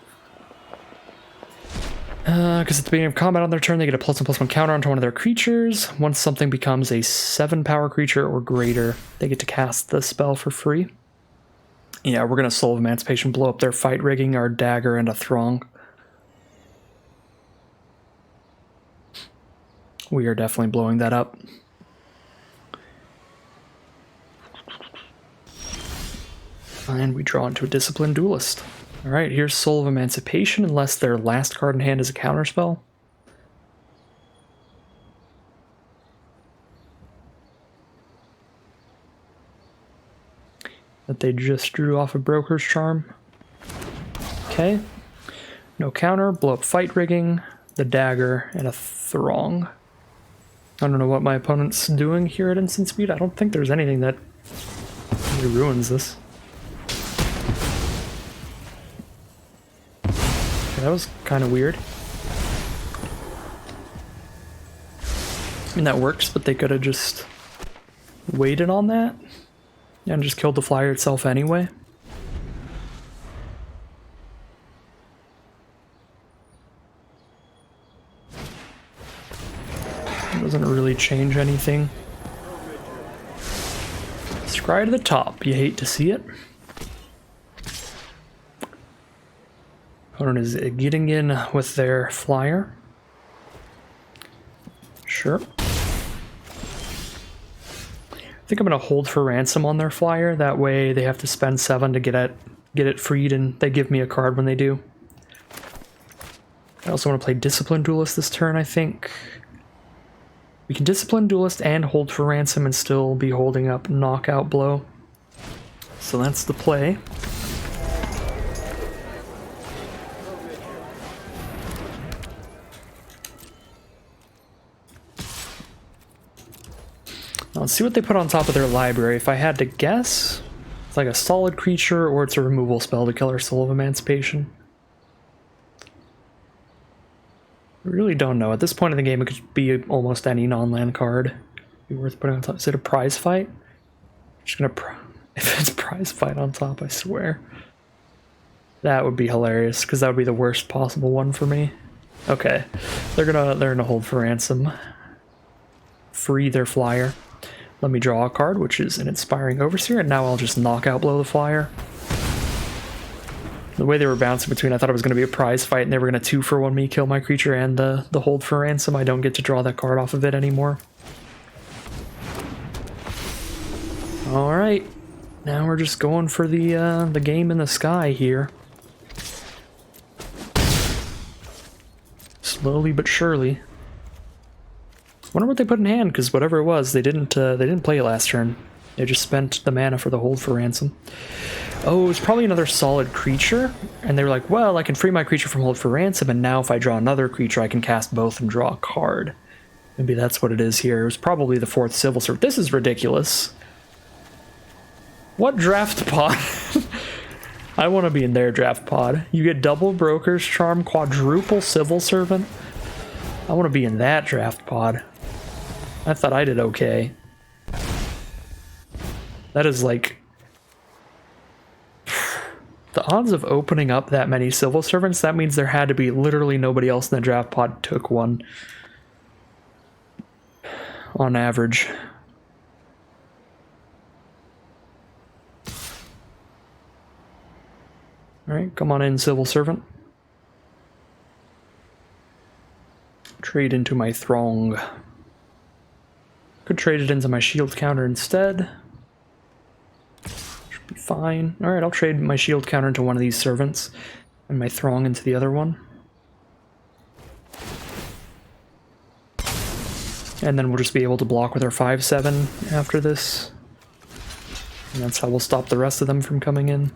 Because at the beginning of combat on their turn, they get a +1/+1 counter onto one of their creatures. Once something becomes a 7 power creature or greater, they get to cast the spell for free. Yeah, we're going to Soul of Emancipation, blow up their Fight Rigging, our Dagger, and a Throng. We are definitely blowing that up. And we draw into a Disciplined Duelist. Alright, here's Soul of Emancipation, unless their last card in hand is a counterspell. that they just drew off a Broker's Charm. Okay. No counter, blow up fight rigging, the dagger, and a throng. I don't know what my opponent's doing here at instant speed. I don't think there's anything that really ruins this. Okay, that was kind of weird. I mean, that works, but they could have just waited on that and just killed the flyer itself anyway. Doesn't really change anything. Scry to the top. You hate to see it. Opponent is getting in with their flyer. Sure. I think I'm gonna hold for ransom on their flyer. That way they have to spend 7 to get it freed, and they give me a card when they do. I also want to play Discipline Duelist this turn, I think. We can Discipline Duelist and hold for ransom and still be holding up Knockout Blow. So that's the play. Now let's see what they put on top of their library. If I had to guess, it's like a solid creature or it's a removal spell to kill our Soul of Emancipation. I really don't know. At this point in the game, it could be almost any non-land card. Be worth putting on top. Is it a prize fight? I'm just gonna if it's prize fight on top, I swear. That would be hilarious, because that would be the worst possible one for me. Okay. They're gonna hold for ransom. Free their flyer. Let me draw a card, which is an Inspiring Overseer, and now I'll just Knockout Blow the flyer. The way they were bouncing between, I thought it was going to be a prize fight and they were going to 2-for-1 me, kill my creature and the hold for ransom. I don't get to draw that card off of it anymore. Alright, now we're just going for the game in the sky here. Slowly but surely. Wonder what they put in hand, because whatever it was, they didn't play it last turn. They just spent the mana for the hold for ransom. Oh, it was probably another solid creature, and they were like, well, I can free my creature from hold for ransom, and now if I draw another creature, I can cast both and draw a card. Maybe that's what it is here. It was probably the 4th Civil Servant. This is ridiculous. What draft pod? I want to be in their draft pod. You get double Broker's Charm, quadruple Civil Servant. I want to be in that draft pod. I thought I did okay. That is like... The odds of opening up that many Civil Servants, that means there had to be literally nobody else in the draft pod took one. On average. Alright, come on in, Civil Servant. Trade into my Throng. Could trade it into my shield counter instead. Should be fine. Alright, I'll trade my shield counter into one of these servants, and my Throng into the other one. And then we'll just be able to block with our 5/7 after this. And that's how we'll stop the rest of them from coming in.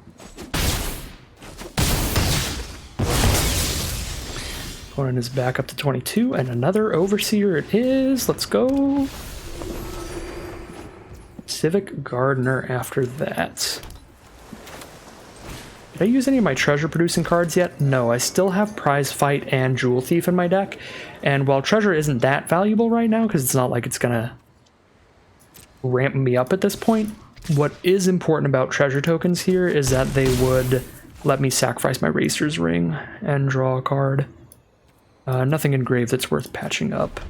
Opponent is back up to 22, and another Overseer it is. Let's go. Civic Gardener after that. Did I use any of my treasure producing cards yet? No, I still have Prize Fight and Jewel Thief in my deck. And while treasure isn't that valuable right now, because it's not like it's gonna ramp me up at this point, what is important about treasure tokens here is that they would let me sacrifice my Racer's Ring and draw a card. Nothing engraved that's worth patching up.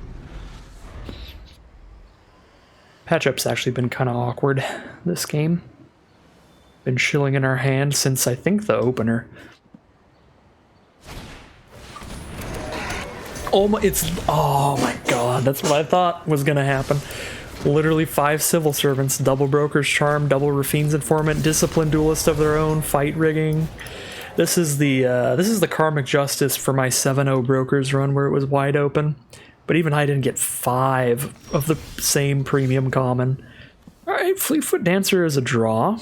Patch up's actually been kind of awkward this game. Been chilling in our hand since I think the opener. Oh my god, that's what I thought was gonna happen. Literally 5 Civil Servants, double Broker's Charm, double Rafine's Informant, Discipline Duelist of their own, Fight Rigging. This is the karmic justice for my 7-0 Brokers run where it was wide open. But even I didn't get 5 of the same premium common. Alright, Fleetfoot Dancer is a draw.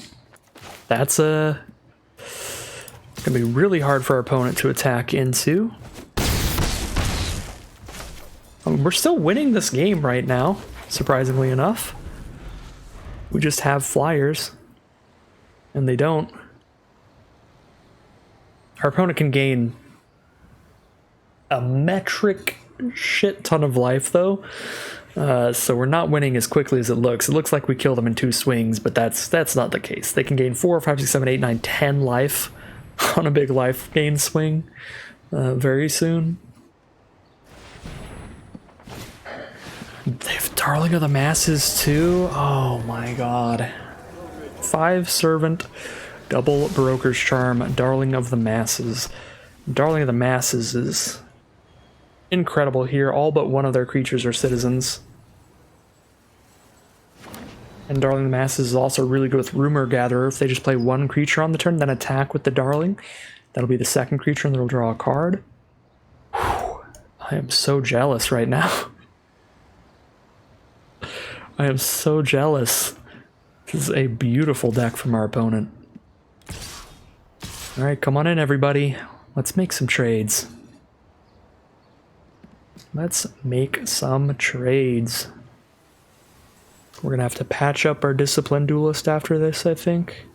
That's gonna be really hard for our opponent to attack into. We're still winning this game right now, surprisingly enough. We just have flyers, and they don't. Our opponent can gain a metric shit ton of life, though. So we're not winning as quickly as it looks. It looks like we killed them in 2 swings, but that's not the case. They can gain 4, 5, 6, 7, 8, 9, 10 life on a big life gain swing very soon. They have Darling of the Masses too. Oh my god. 5 Servant, double Broker's Charm, Darling of the Masses. Darling of the Masses is incredible here. All but one of their creatures are citizens. And Darling of the Masses is also really good with Rumor Gatherer. If they just play 1 creature on the turn, then attack with the Darling, that'll be the 2nd creature and they'll draw a card. Whew. I am so jealous right now. I am so jealous. This is a beautiful deck from our opponent. Alright, come on in everybody. Let's make some trades. Let's make some trades. We're gonna have to patch up our Disciplined Duelist after this, I think.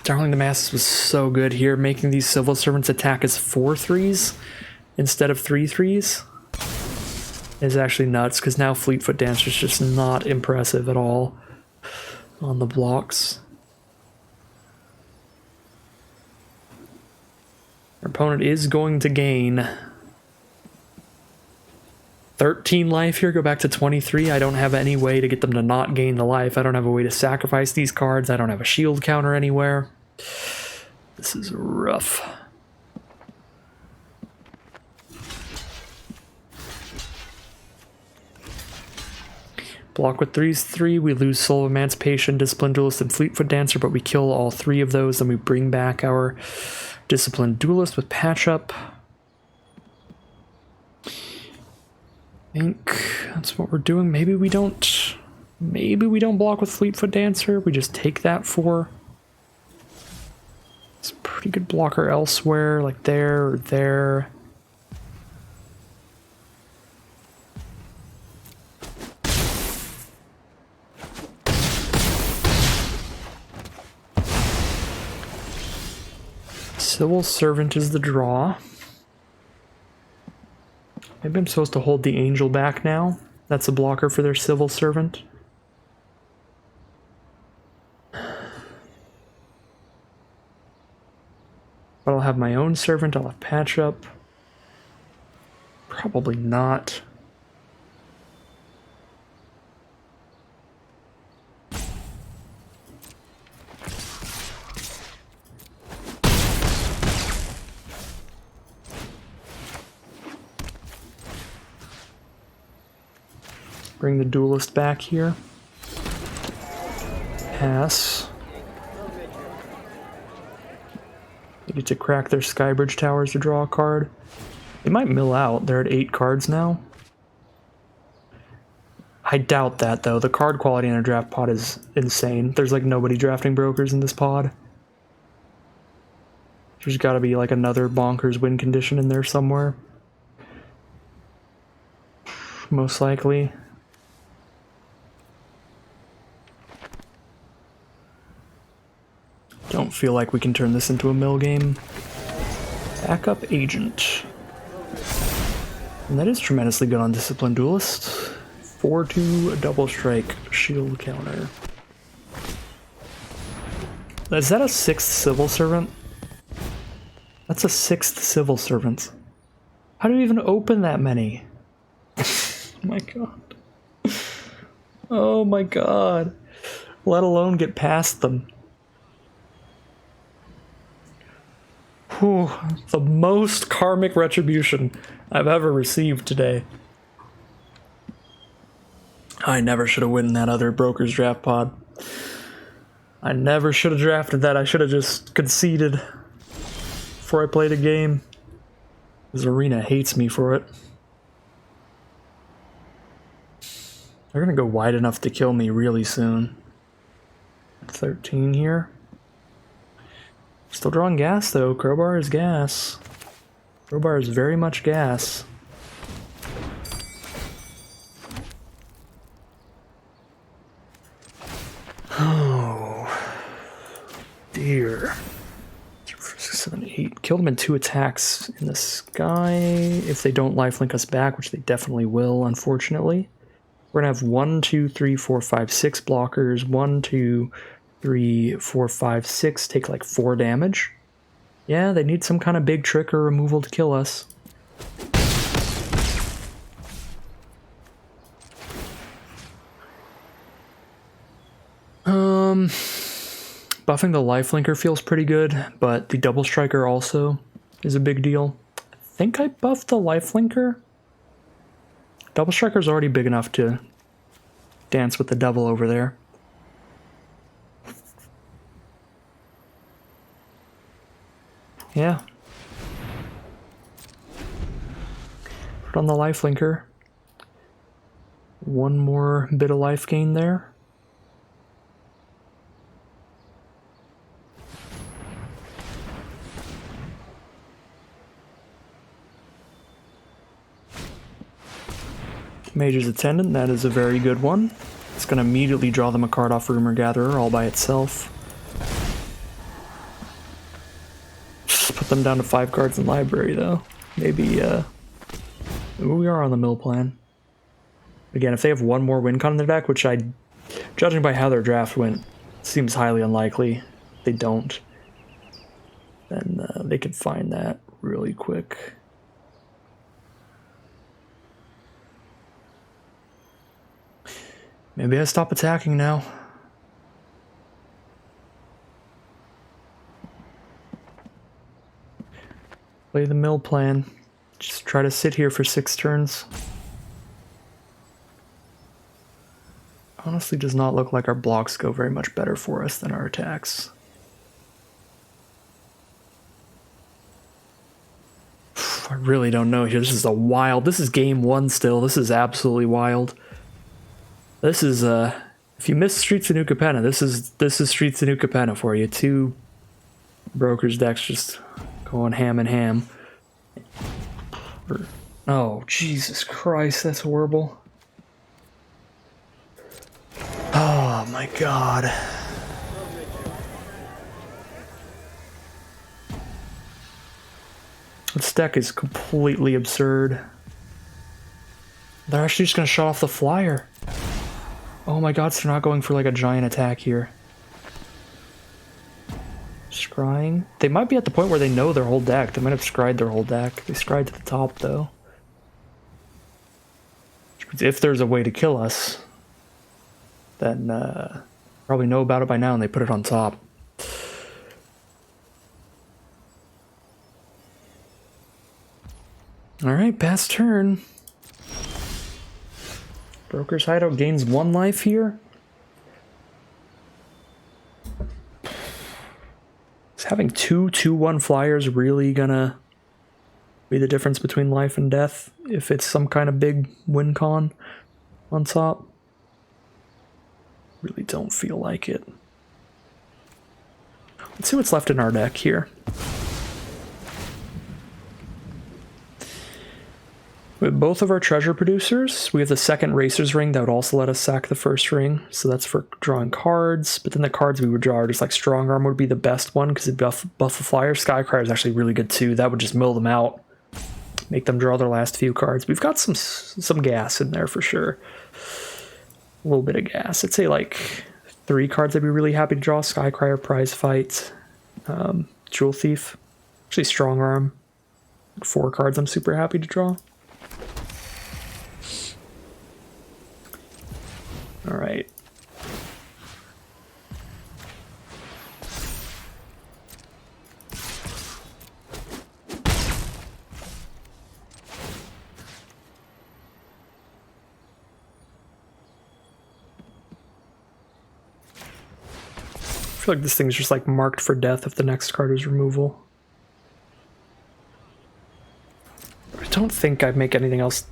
Darling the Masses was so good here, making these Civil Servants attack as 4/3s instead of 3/3s. Is actually nuts, because now Fleetfoot Dancer is just not impressive at all on the blocks. Our opponent is going to gain 13 life here, go back to 23. I don't have any way to get them to not gain the life. I don't have a way to sacrifice these cards. I don't have a shield counter anywhere. This is rough. Block with 3/3, we lose Soul of Emancipation, Disciplined Duelist, and Fleetfoot Dancer, but we kill all 3 of those, then we bring back our Disciplined Duelist with Patch Up. I think that's what we're doing. Maybe we don't block with Fleetfoot Dancer, we just take that 4. It's a pretty good blocker elsewhere, like there or there. Civil Servant is the draw. Maybe I'm supposed to hold the Angel back now. That's a blocker for their Civil Servant. But I'll have my own Servant, I'll have Patch Up. Probably not. Bring the Duelist back here. Pass. They get to crack their Skybridge Towers to draw a card. They might mill out. They're at 8 cards now. I doubt that, though. The card quality in a draft pod is insane. There's like nobody drafting brokers in this pod. There's got to be like another bonkers win condition in there somewhere. Most likely. Don't feel like we can turn this into a mill game. Backup Agent. And that is tremendously good on Disciplined Duelist. 4/2 double strike shield counter. Is that a 6th Civil Servant? That's a 6th Civil Servant. How do you even open that many? Oh my god. Oh my god. Let alone get past them. Whew, the most karmic retribution I've ever received today. I never should have won that other Broker's Draft pod. I never should have drafted that. I should have just conceded before I played a game. This arena hates me for it. They're gonna go wide enough to kill me really soon. 13 here. Still drawing gas, though. Crowbar is gas. Crowbar is very much gas. Oh, dear. 6, 7, 8. Kill them in 2 attacks in the sky. If they don't lifelink us back, which they definitely will, unfortunately. We're gonna have 1, 2, 3, 4, 5, 6 blockers. 1, 2, 3, 4, 5, 6. Take like 4 damage. Yeah, they need some kind of big trick or removal to kill us. Buffing the lifelinker feels pretty good, but the double striker also is a big deal. I think I buffed the lifelinker. Double striker's already big enough to dance with the devil over there. Yeah. Put on the lifelinker. 1 more bit of life gain there. Mage's Attendant, that is a very good one. It's going to immediately draw them a card off Rumor Gatherer all by itself. Just put them down to 5 cards in Library, though. Maybe, we are on the mill plan. Again, if they have 1 more win con in their deck, which judging by how their draft went, seems highly unlikely. If they don't, then they could find that really quick. Maybe I stop attacking now. Play the mill plan. Just try to sit here for 6 turns. Honestly does not look like our blocks go very much better for us than our attacks. I really don't know here. This is game 1 still. This is absolutely wild. This is, if you miss Streets of New Capenna, this is Streets of New Capenna for you. 2 brokers decks just going ham and ham. Oh, Jesus Christ, that's horrible. Oh my God. This deck is completely absurd. They're actually just gonna shut off the flyer. Oh my God, so they're not going for like a giant attack here. Scrying. They might be at the point where they know their whole deck. They might have scryed their whole deck. They scryed to the top though. If there's a way to kill us, then probably know about it by now and they put it on top. Alright, pass turn. Broker's Hideout gains 1 life here. Is having 2 2/1 flyers really gonna be the difference between life and death if it's some kind of big win con on top? Really don't feel like it. Let's see what's left in our deck here. With both of our treasure producers, we have the second Racer's Ring that would also let us sack the first ring, so that's for drawing cards. But then the cards we would draw are just like Strong Arm would be the best one because it buff the flyer. Skycryer is actually really good too. That would just mill them out, make them draw their last few cards. We've got some gas in there for sure. A little bit of gas. I'd say like 3 cards I'd be really happy to draw. Skycryer, Prize Fight, Jewel Thief, actually Strong Arm. 4 cards I'm super happy to draw. All right. I feel like this thing's just like marked for death if the next card is removal. I don't think I'd make anything else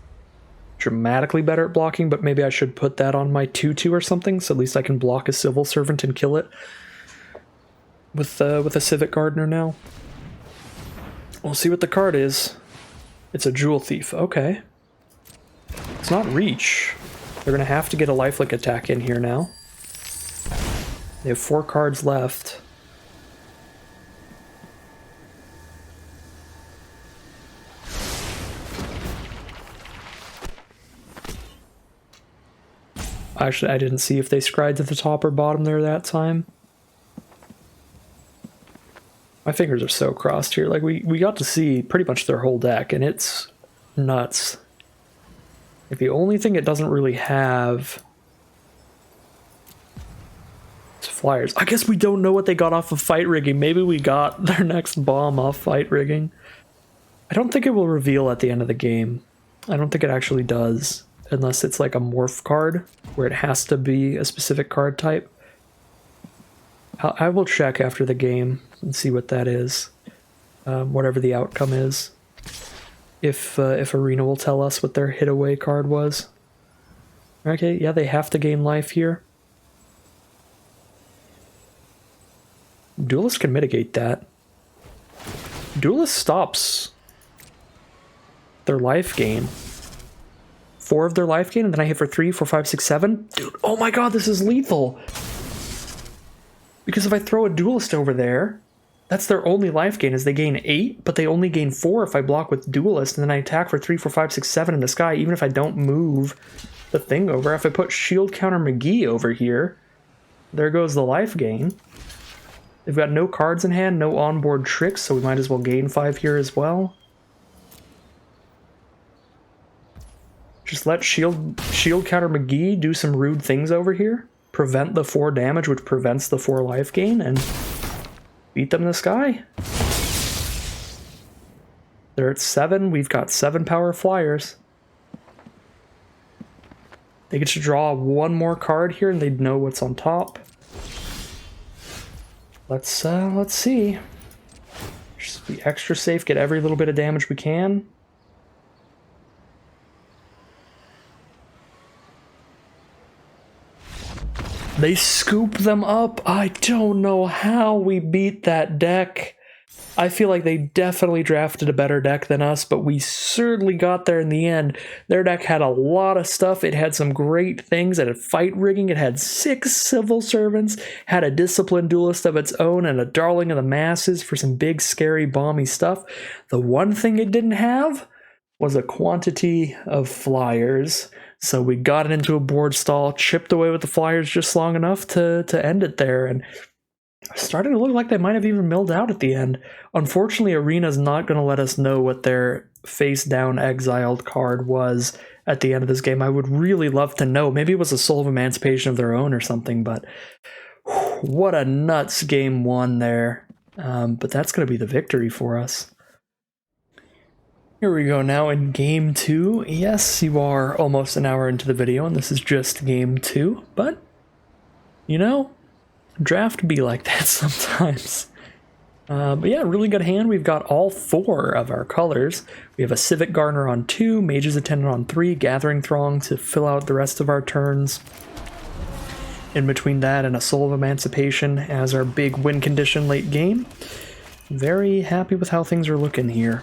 dramatically better at blocking, but maybe I should put that on my 2/2 or something, so at least I can block a Civil Servant and kill it. with a Civic Gardener now. We'll see what the card is. It's a Jewel Thief. Okay. It's not Reach. They're gonna have to get a lifelink attack in here now. They have 4 cards left. Actually, I didn't see if they scried to the top or bottom there that time. My fingers are so crossed here. Like, we got to see pretty much their whole deck, and it's nuts. Like, the only thing it doesn't really have is flyers. I guess we don't know what they got off of fight rigging. Maybe we got their next bomb off fight rigging. I don't think it will reveal at the end of the game. I don't think it actually does. Unless it's like a morph card, where it has to be a specific card type. I will check after the game and see what that is. Whatever the outcome is. If Arena will tell us what their hit away card was. Okay, yeah, they have to gain life here. Duelist can mitigate that. Duelist stops their life gain. 4 of their life gain, and then I hit for 3, 4, 5, 6, 7. Dude, oh my god, this is lethal! Because if I throw a Duelist over there, that's their only life gain, is they gain 8, but they only gain 4 if I block with Duelist, and then I attack for 3, 4, 5, 6, 7 in the sky, even if I don't move the thing over. If I put Shield Counter McGee over here, there goes the life gain. They've got no cards in hand, no onboard tricks, so we might as well gain 5 here as well. Just let Shield Counter McGee do some rude things over here. Prevent the 4 damage, which prevents the 4 life gain, and beat them in the sky. They're at 7. We've got 7 power flyers. They get to draw 1 more card here, and they'd know what's on top. Let's see. Just be extra safe. Get every little bit of damage we can. They scoop them up. I don't know how we beat that deck. I feel like they definitely drafted a better deck than us, but we certainly got there in the end. Their deck had a lot of stuff. It had some great things. It had fight rigging. It had 6 civil servants, had a disciplined duelist of its own, and a darling of the masses for some big, scary, bomby stuff. The one thing it didn't have was a quantity of flyers. So we got it into a board stall, chipped away with the flyers just long enough to end it there, and starting to look like they might have even milled out at the end. Unfortunately, Arena's not going to let us know what their face-down exiled card was at the end of this game. I would really love to know. Maybe it was a Soul of Emancipation of their own or something, but what a nuts game 1 there. But that's going to be the victory for us. Here we go now in game 2. Yes, you are almost an hour into the video, and this is just game 2, but, you know, draft be like that sometimes. But yeah, really good hand. We've got all 4 of our colors. We have a Civic Gardener on 2, Mage's Attendant on 3, Gathering Throng to fill out the rest of our turns. In between that and a Soul of Emancipation as our big win condition late game. Very happy with how things are looking here.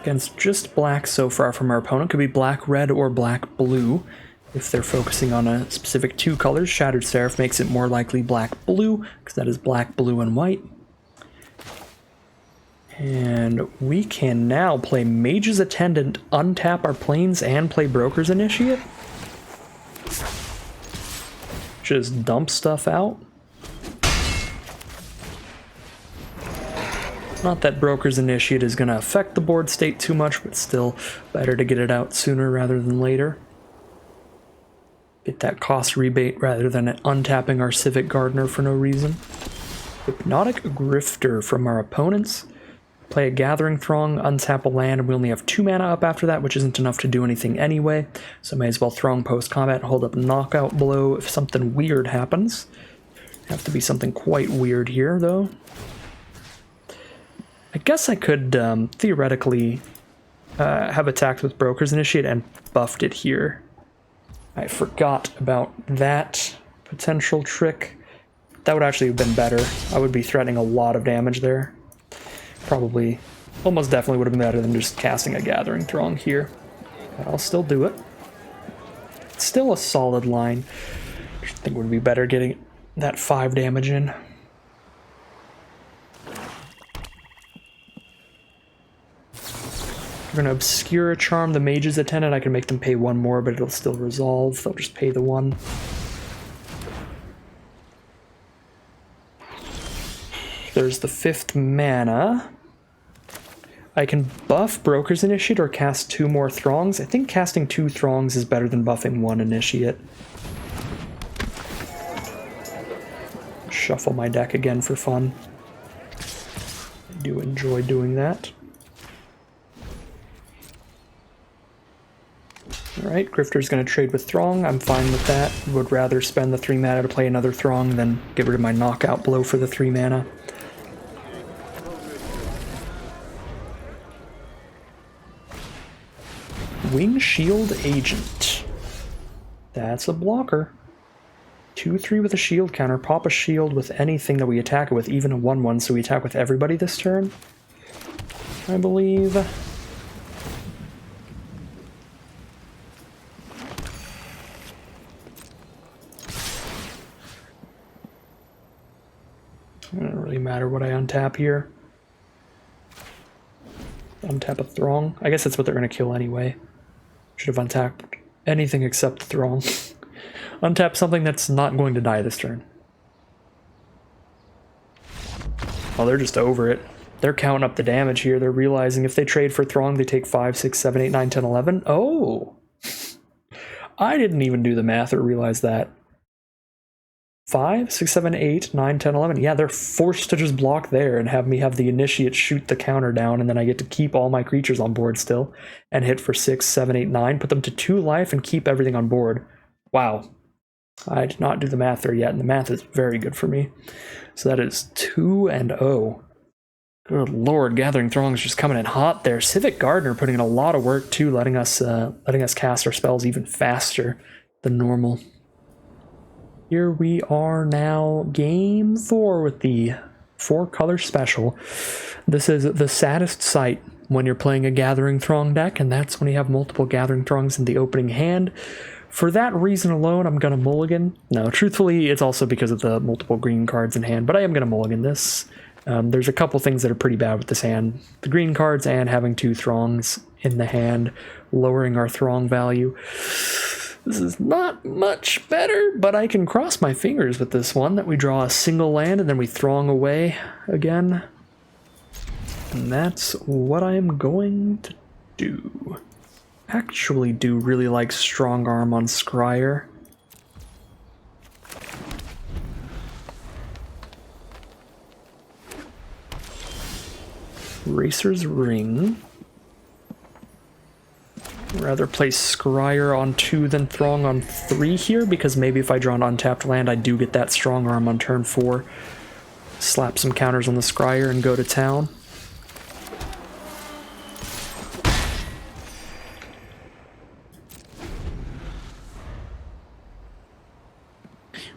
Against just black so far from our opponent. Could be black, red, or black, blue. If they're focusing on a specific 2 colors, Shattered Seraph makes it more likely black, blue, because that is black, blue, and white. And we can now play Mage's Attendant, untap our planes, and play Broker's Initiate. Just dump stuff out. Not that Broker's Initiate is going to affect the board state too much, but still better to get it out sooner rather than later. Get that cost rebate rather than untapping our Civic Gardener for no reason. Hypnotic Grifter from our opponents. Play a Gathering Throng, untap a land, and we only have 2 mana up after that, which isn't enough to do anything anyway. So may as well Throng post-combat and hold up Knockout Blow if something weird happens. Have to be something quite weird here, though. I guess I could theoretically have attacked with Broker's Initiate and buffed it here. I forgot about that potential trick. That would actually have been better. I would be threatening a lot of damage there. Probably, almost definitely would have been better than just casting a Gathering Throng here. But I'll still do it. It's still a solid line. I think it would be better getting that 5 damage in. We're going to Obscure a Charm the Mage's Attendant. I can make them pay 1 more, but it'll still resolve. They'll just pay the 1. There's the 5th mana. I can buff Broker's Initiate or cast 2 more Throngs. I think casting 2 Throngs is better than buffing 1 Initiate. Shuffle my deck again for fun. I do enjoy doing that. Alright, Grifter's going to trade with Throng. I'm fine with that. Would rather spend the 3 mana to play another Throng than get rid of my knockout blow for the 3 mana. Windshield Agent. That's a blocker. 2/3 with a shield counter. Pop a shield with anything that we attack it with, even a 1/1, so we attack with everybody this turn, I believe. It doesn't really matter what I untap here. Untap a Throng. I guess that's what they're going to kill anyway. Should have untapped anything except Throng. Untap something that's not going to die this turn. Oh, they're just over it. They're counting up the damage here. They're realizing if they trade for Throng, they take 5, 6, 7, 8, 9, 10, 11. Oh! I didn't even do the math or realize that. 5, 6, 7, 8, 9, 10, 11. Yeah, they're forced to just block there and have me have the Initiate shoot the counter down, and then I get to keep all my creatures on board still and hit for 6, 7, 8, 9, put them to 2 life, and keep everything on board. Wow. I did not do the math there yet, and the math is very good for me. So that is 2-0. Good lord, Gathering Throng is just coming in hot there. Civic Gardener putting in a lot of work too, letting us cast our spells even faster than normal. Here we are now, game 4 with the 4-color special. This is the saddest sight when you're playing a Gathering Throng deck, and that's when you have multiple Gathering Throngs in the opening hand. For that reason alone, I'm gonna mulligan. No, truthfully, it's also because of the multiple green cards in hand, but I am gonna mulligan this. There's a couple things that are pretty bad with this hand. The green cards and having 2 Throngs in the hand, lowering our Throng value. This is not much better, but I can cross my fingers with this one that we draw a single land and then we Throng away again. And that's what I am going to do. Actually do really like Strong Arm on Scryer. Racer's Ring. Rather play Scryer on 2 than Throng on 3 here, because maybe if I draw an untapped land, I do get that Strong Arm on turn 4. Slap some counters on the Scryer and go to town.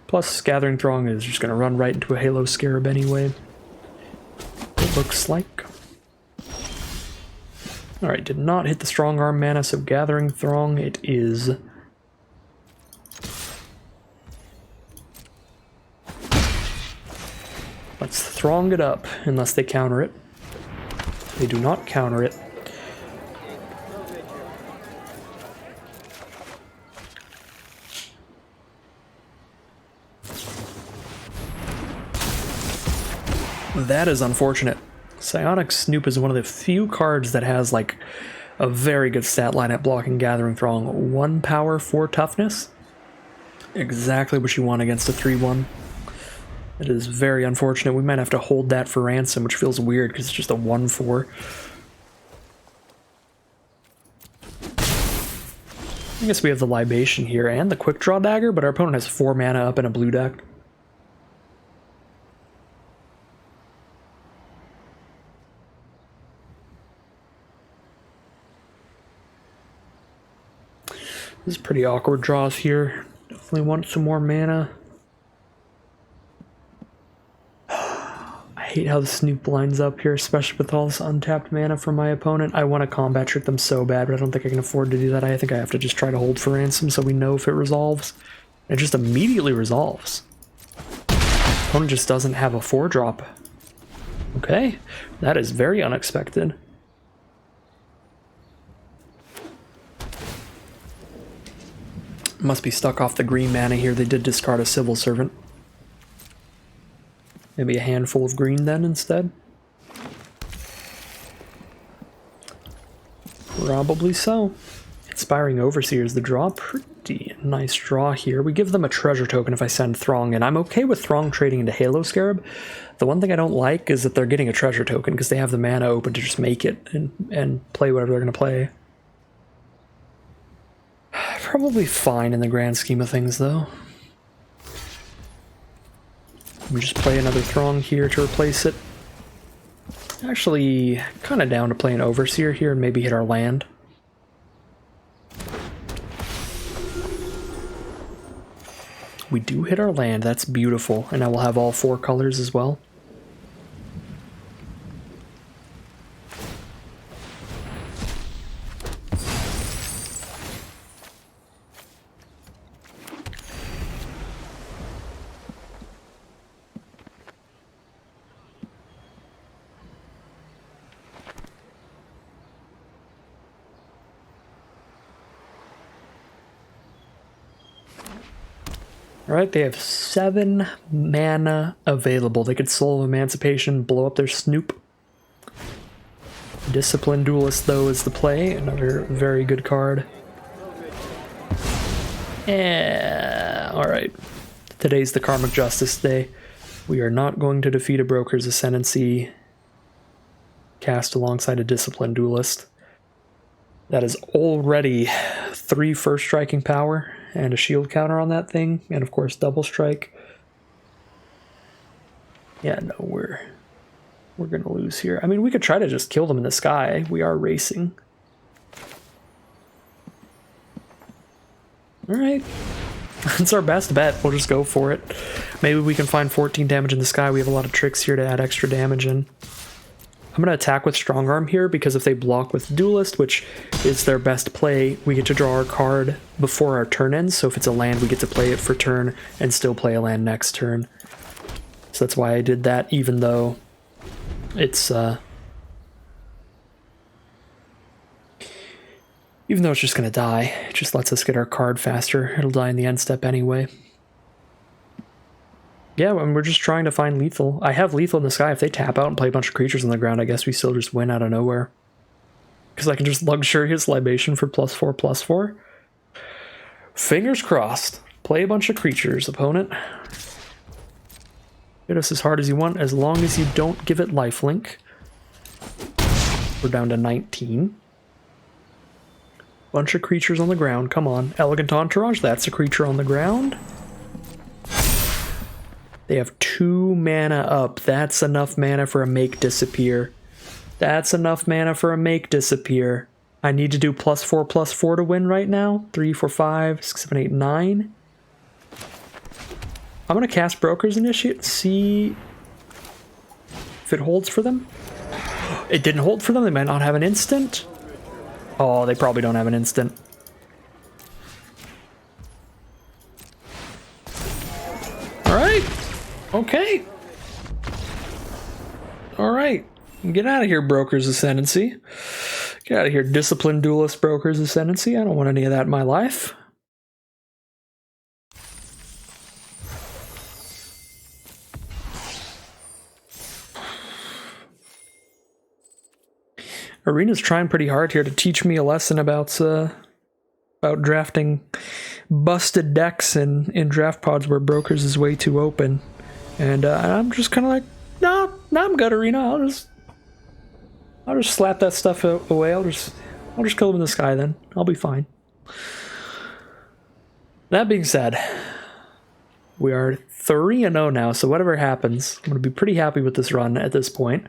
Plus, Gathering Throng is just going to run right into a Halo Scarab anyway. It looks like. Alright, did not hit the Strong Arm mana, so Gathering Throng it is. Let's Throng it up, unless they counter it. They do not counter it. That is unfortunate. Psionic Snoop is one of the few cards that has like a very good stat line at blocking Gathering Throng. 1 power, 4 toughness. Exactly what you want against a 3/1. It is very unfortunate. We might have to hold that for ransom, which feels weird because it's just a 1/4. I guess we have the Libation here and the Quick Draw Dagger, but our opponent has 4 mana up in a blue deck. This is pretty awkward draws here. Definitely want some more mana. I hate how the Snoop lines up here, especially with all this untapped mana from my opponent. I want to combat trick them so bad, but I don't think I can afford to do that. I think I have to just try to hold for ransom so we know if it resolves. It just immediately resolves. Opponent just doesn't have a 4-drop. Okay, that is very unexpected. Must be stuck off the green mana here. They did discard a Civil Servant. Maybe a handful of green then instead? Probably so. Inspiring Overseer is the draw. Pretty nice draw here. We give them a treasure token if I send Throng in. I'm okay with Throng trading into Halo Scarab. The one thing I don't like is that they're getting a treasure token because they have the mana open to just make it and play whatever they're going to play. Probably fine in the grand scheme of things, though. We just play another Throng here to replace it. Actually, kind of down to play an Overseer here and maybe hit our land. We do hit our land, that's beautiful. And I will have all 4 colors as well. Alright, they have 7 mana available. They could Soul of Emancipation, blow up their Snoop. Disciplined Duelist, though, is the play. Another very good card. Yeah, alright. Today's the Karmic Justice Day. We are not going to defeat a Broker's Ascendancy cast alongside a Disciplined Duelist. That is already 3 first striking power and a shield counter on that thing, and of course double strike. Yeah, no, we're gonna lose here. I mean, we could try to just kill them in the sky. We are racing. Alright. That's our best bet. We'll just go for it. Maybe we can find 14 damage in the sky. We have a lot of tricks here to add extra damage in. I'm going to attack with Strong Arm here because if they block with Duelist, which is their best play, we get to draw our card before our turn ends. So if it's a land, we get to play it for turn and still play a land next turn. So that's why I did that, even though it's just going to die. It just lets us get our card faster. It'll die in the end step anyway. Yeah, and we're just trying to find lethal. I have lethal in the sky. If they tap out and play a bunch of creatures on the ground, I guess we still just win out of nowhere. Because I can just luxurious libation for +4/+4. Fingers crossed. Play a bunch of creatures, opponent. Hit us as hard as you want, as long as you don't give it lifelink. We're down to 19. Bunch of creatures on the ground, come on. Elegant Entourage, that's a creature on the ground. They have 2 mana up. That's enough mana for a Make Disappear. That's enough mana for a Make Disappear. I need to do +4/+4 to win right now. 3, 4, 5, 6, 7, 8, 9. I'm going to cast Broker's Initiate, see if it holds for them. It didn't hold for them. They might not have an instant. Oh, they probably don't have an instant. Alright. Okay. Alright. Get out of here, Broker's Ascendancy. Get out of here, Disciplined Duelist Broker's Ascendancy. I don't want any of that in my life. Arena's trying pretty hard here to teach me a lesson about drafting busted decks in draft pods where Brokers is way too open. And I'm just kind of like, nah, I'm good, Arena. I'll just slap that stuff away. I'll just kill him in the sky then. I'll be fine. That being said, we are 3-0 now, so whatever happens, I'm going to be pretty happy with this run at this point.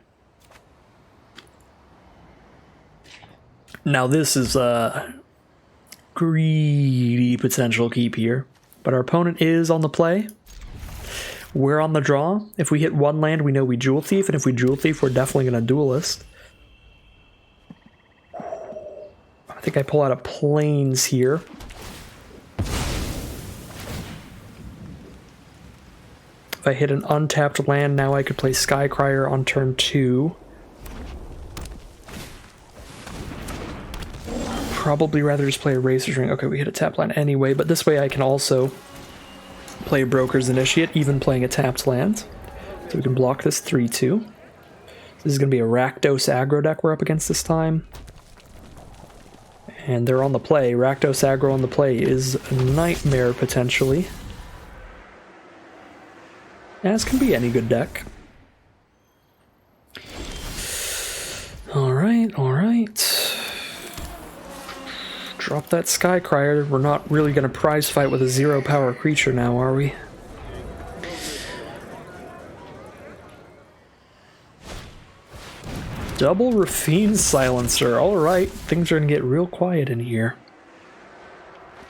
Now this is greedy potential keep here. But our opponent is on the play. We're on the draw. If we hit one land, we know we Jewel Thief, and if we Jewel Thief, we're definitely going to Duelist. I think I pull out a Plains here. If I hit an untapped land, now I could play Skycrier on turn 2. Probably rather just play a Razor's Ring. Okay, we hit a tapped land anyway, but this way I can also play Broker's Initiate, even playing a tapped land. So we can block this 3-2. This is going to be a Rakdos aggro deck we're up against this time. And they're on the play. Rakdos aggro on the play is a nightmare, potentially. As can be any good deck. Alright, alright. Drop that Skycrier. We're not really going to prize fight with a 0 power creature now, are we? Double Rafine Silencer. Alright, things are going to get real quiet in here.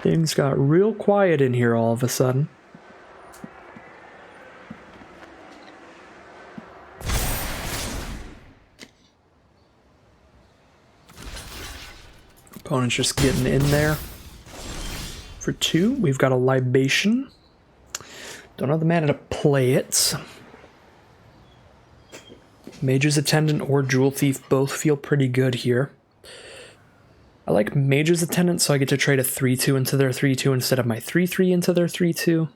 Things got real quiet in here all of a sudden. Opponent's just getting in there. For 2, we've got a Libation. Don't have the mana to play it. Mage's Attendant or Jewel Thief both feel pretty good here. I like Mage's Attendant so I get to trade a 3-2 into their 3-2 instead of my 3-3 into their 3-2.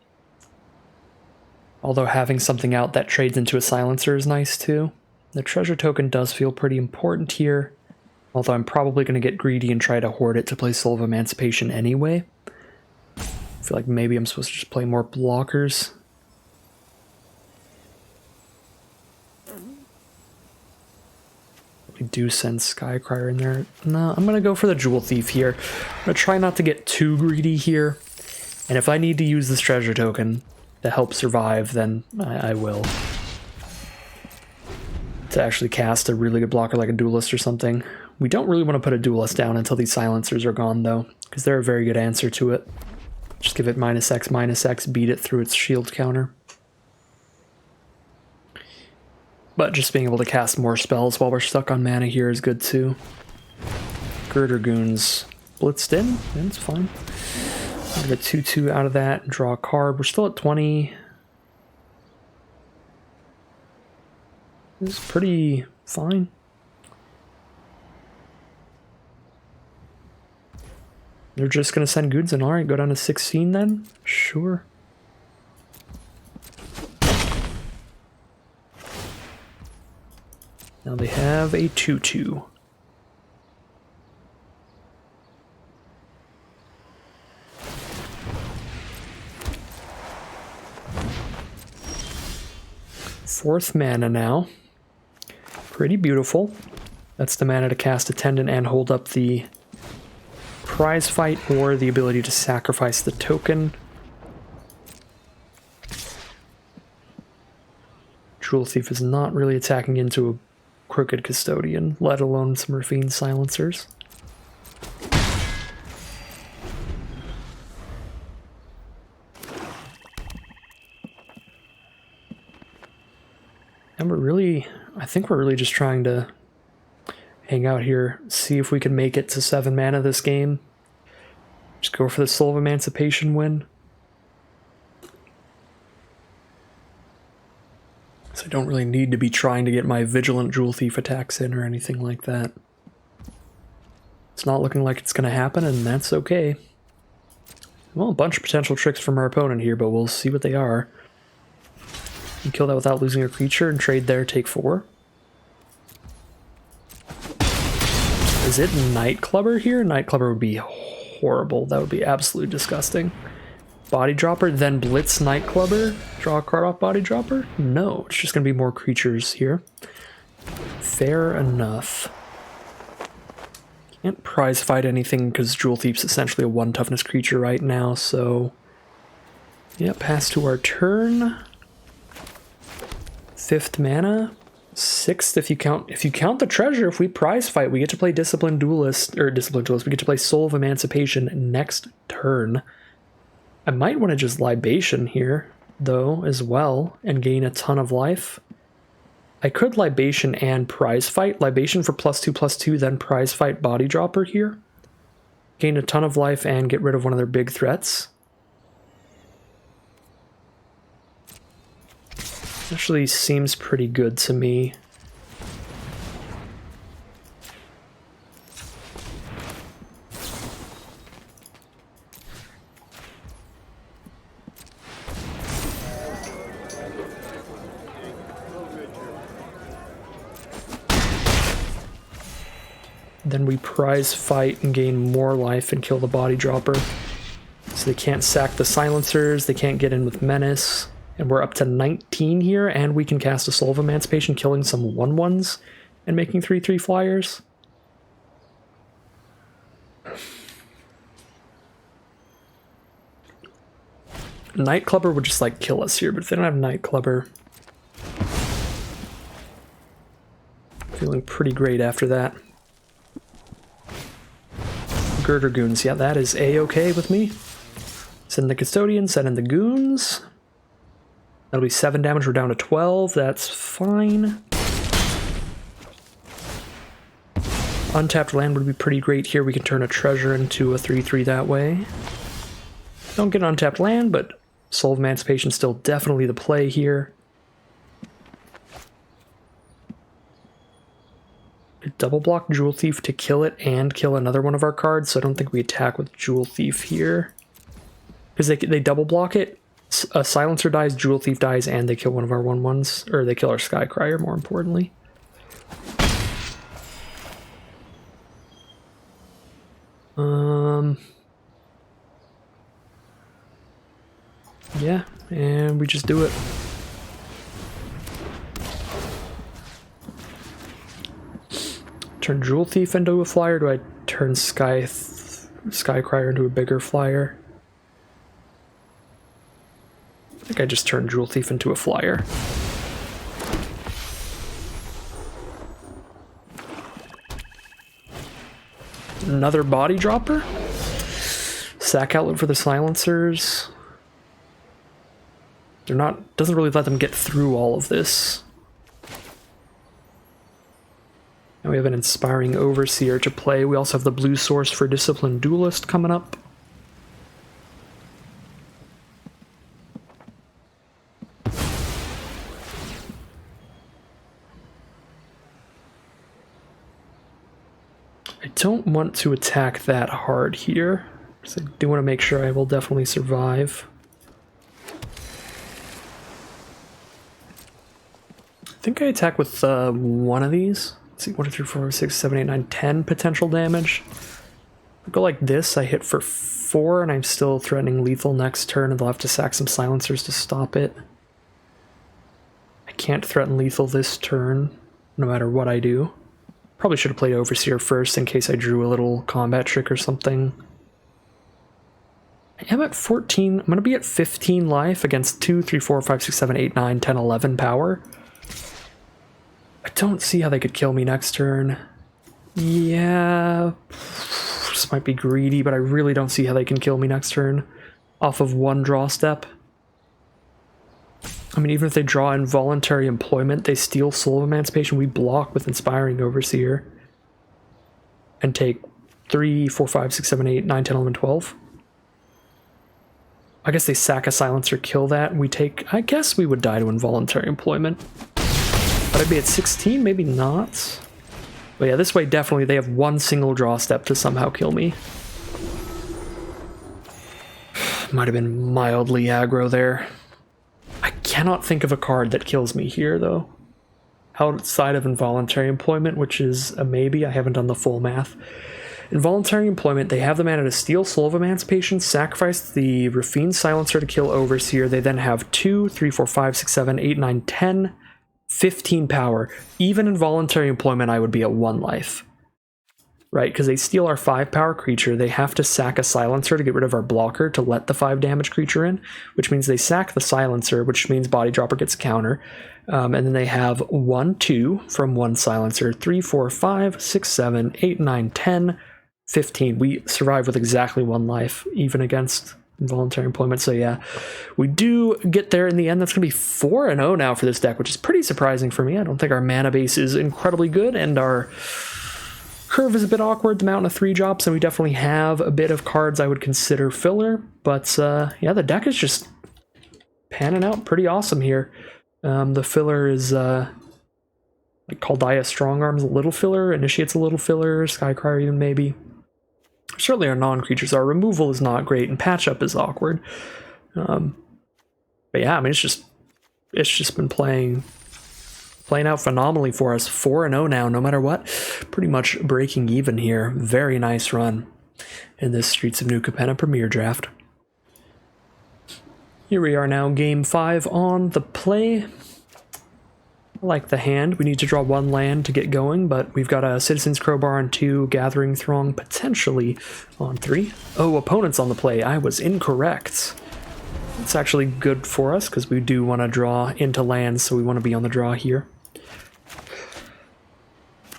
Although having something out that trades into a Silencer is nice too. The Treasure Token does feel pretty important here. Although I'm probably going to get greedy and try to hoard it to play Soul of Emancipation anyway. I feel like maybe I'm supposed to just play more blockers. We do send Skycrier in there. No, I'm going to go for the Jewel Thief here. I'm going to try not to get too greedy here. And if I need to use this Treasure Token to help survive, then I will. To actually cast a really good blocker like a Duelist or something. We don't really want to put a Duelist down until these Silencers are gone, though, because they're a very good answer to it. Just give it -X, beat it through its shield counter. But just being able to cast more spells while we're stuck on mana here is good, too. Girder Goons blitzed in, and it's fine. I'll get 2-2 out of that and draw a card. We're still at 20. It's pretty fine. They're just going to send goods in. Alright, go down to 16 then? Sure. Now they have a 2-2. Fourth mana now. Pretty beautiful. That's the mana to cast Attendant and hold up the prize fight, or the ability to sacrifice the token. Jewel Thief is not really attacking into a Crooked Custodian, let alone some Rafine Silencers. And I think we're really just trying to hang out here, see if we can make it to 7 mana this game. Just go for the Soul of Emancipation win. So I don't really need to be trying to get my Vigilant Jewel Thief attacks in or anything like that. It's not looking like it's going to happen, and that's okay. Well, a bunch of potential tricks from our opponent here, but we'll see what they are. You kill that without losing a creature and trade there, take 4. Is it Nightclubber here? Nightclubber would be horrible. That would be absolutely disgusting. Body Dropper, then Blitz Nightclubber? Draw a card off Body Dropper? No, it's just going to be more creatures here. Fair enough. Can't prize fight anything because Jewel Thief's essentially a 1 toughness creature right now, so... yeah, pass to our turn. 5th mana. 6th if you count the treasure. If we prize fight, we get to play Disciplined Duelist, we get to play Soul of Emancipation next turn. I might want to just Libation here, though, as well, and gain a ton of life. I could Libation and prize fight. Libation for +2/+2, then prize fight Body Dropper here. Gain a ton of life and get rid of one of their big threats. Actually seems pretty good to me. Then we prize fight and gain more life and kill the Body Dropper. So they can't sack the silencers, they can't get in with Menace. And we're up to 19 here, and we can cast a Soul of Emancipation, killing some 1/1s and making 3/3 flyers. Nightclubber would just like kill us here, but if they don't have Nightclubber, feeling pretty great after that. Girder Goons, yeah, that is A-okay with me. Send the Custodian, send in the Goons. That'll be 7 damage, we're down to 12, that's fine. Untapped land would be pretty great here, we can turn a treasure into a 3/3 that way. Don't get untapped land, but Soul of Emancipation still definitely the play here. Double block Jewel Thief to kill it and kill another one of our cards, so I don't think we attack with Jewel Thief here. Because they double block it. A Silencer dies, Jewel Thief dies, and they kill one of our 1/1s. Or they kill our Skycrier, more importantly. Yeah, and we just do it. Turn Jewel Thief into a flyer? Do I turn Skycrier into a bigger flyer? I think I just turned Jewel Thief into a flyer. Another Body Dropper? Sack Outlet for the Silencers. Doesn't really let them get through all of this. Now we have an Inspiring Overseer to play. We also have the blue source for Disciplined Duelist coming up. I don't want to attack that hard here, because I do want to make sure I will definitely survive. I think I attack with one of these. Let's see, 1, 2, 3, 4, 5, 6, 7, 8, 9, 10 potential damage. I go like this, I hit for 4, and I'm still threatening lethal next turn, and they'll have to sack some silencers to stop it. I can't threaten lethal this turn, no matter what I do. Probably should have played Overseer first in case I drew a little combat trick or something. I am at 14. I'm going to be at 15 life against 2, 3, 4, 5, 6, 7, 8, 9, 10, 11 power. I don't see how they could kill me next turn. Yeah, this might be greedy, but I really don't see how they can kill me next turn off of one draw step. I mean, even if they draw Involuntary Employment, they steal Soul of Emancipation, we block with Inspiring Overseer and take 3, 4, 5, 6, 7, 8, 9, 10, 11, 12. I guess they sack a Silencer, kill that, and we take... I guess we would die to Involuntary Employment. But I'd be at 16, maybe not. But yeah, this way definitely they have one single draw step to somehow kill me. Might have been mildly aggro there. I cannot think of a card that kills me here, though. Outside of Involuntary Employment, which is a maybe. I haven't done the full math. Involuntary Employment, they have the mana to steal Soul of Emancipation, sacrifice the Rafine Silencer to kill Overseer. They then have 2, 3, 4, 5, 6, 7, 8, 9, 10, 15 power. Even Involuntary Employment, I would be at 1 life. right? Because they steal our 5 power creature. They have to sack a silencer to get rid of our blocker to let the 5 damage creature in, which means they sack the silencer, which means body dropper gets a counter. And then they have 1, 2 from 1 silencer, 3, 4, 5, 6, 7, 8, 9, 10, 15. We survive with exactly 1 life, even against involuntary employment. So yeah, we do get there in the end. That's going to be 4-0 now for this deck, which is pretty surprising for me. I don't think our mana base is incredibly good, and our curve is a bit awkward, the mountain of 3 drops, and we definitely have a bit of cards I would consider filler. But yeah, the deck is just panning out pretty awesome here. The filler is like Kaldaya Strongarm's a little filler, Initiate's a little filler, Skycryer even maybe. Certainly our non-creatures are. Removal is not great, and patch-up is awkward. But yeah, I mean, it's just been playing out phenomenally for us. 4-0 now, no matter what. Pretty much breaking even here. Very nice run in this Streets of New Capenna Premier Draft. Here we are now, Game 5 on the play. I like the hand. We need to draw 1 land to get going, but we've got a Citizen's Crowbar on 2, Gathering Throng potentially on 3. Oh, opponent's on the play. I was incorrect. It's actually good for us because we do want to draw into lands, so we want to be on the draw here.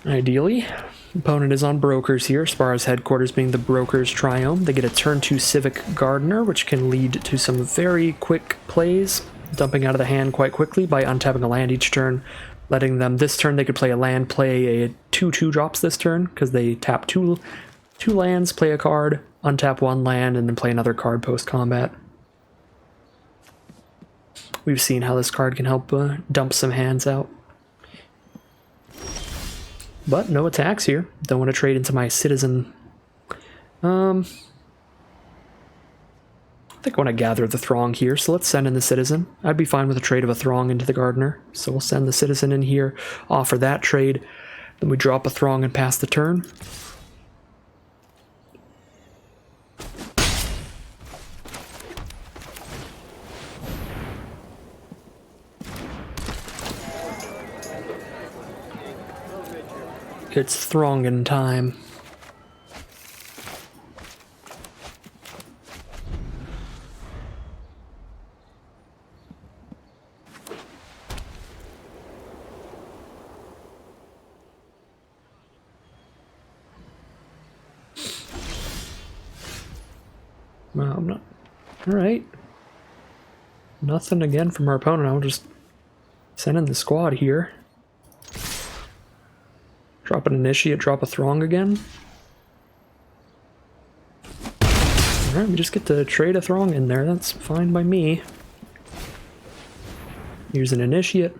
Ideally, opponent is on Brokers here, Spar's headquarters being the Brokers Triome. They get a turn 2 Civic Gardener, which can lead to some very quick plays, dumping out of the hand quite quickly by untapping a land each turn, letting them, this turn they could play a land, play a 2/2 drops this turn, because they tap two lands, play a card, untap 1 land, and then play another card post-combat. We've seen how this card can help dump some hands out. But no attacks here. Don't want to trade into my Citizen. I think I want to gather the Throng here, so let's send in the Citizen. I'd be fine with a trade of a Throng into the Gardener, so we'll send the Citizen in here, offer that trade, then we drop a Throng and pass the turn. It's Throngen time. Well, I'm not. Alright. Nothing again from our opponent. I'll just send in the squad here. Drop an Initiate, drop a Throng again. Alright, we just get to trade a Throng in there. That's fine by me. Here's an Initiate.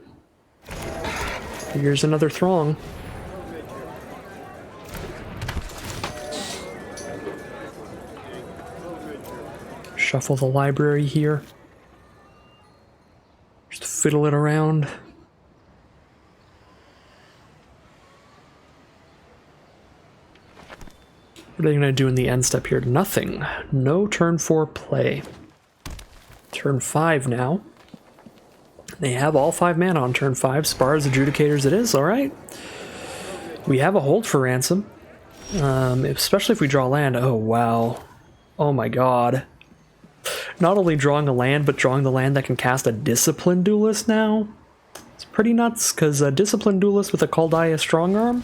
Here's another Throng. Shuffle the library here. Just fiddle it around. What are they going to do in the end step here? Nothing. No turn 4 play. Turn 5 now. They have all 5 mana on turn 5. Spar's Adjudicators it is, alright. We have a hold for Ransom. Especially if we draw land. Oh, wow. Oh my god. Not only drawing a land, but drawing the land that can cast a Disciplined Duelist now. It's pretty nuts, because a Disciplined Duelist with a Kaldaya Strongarm.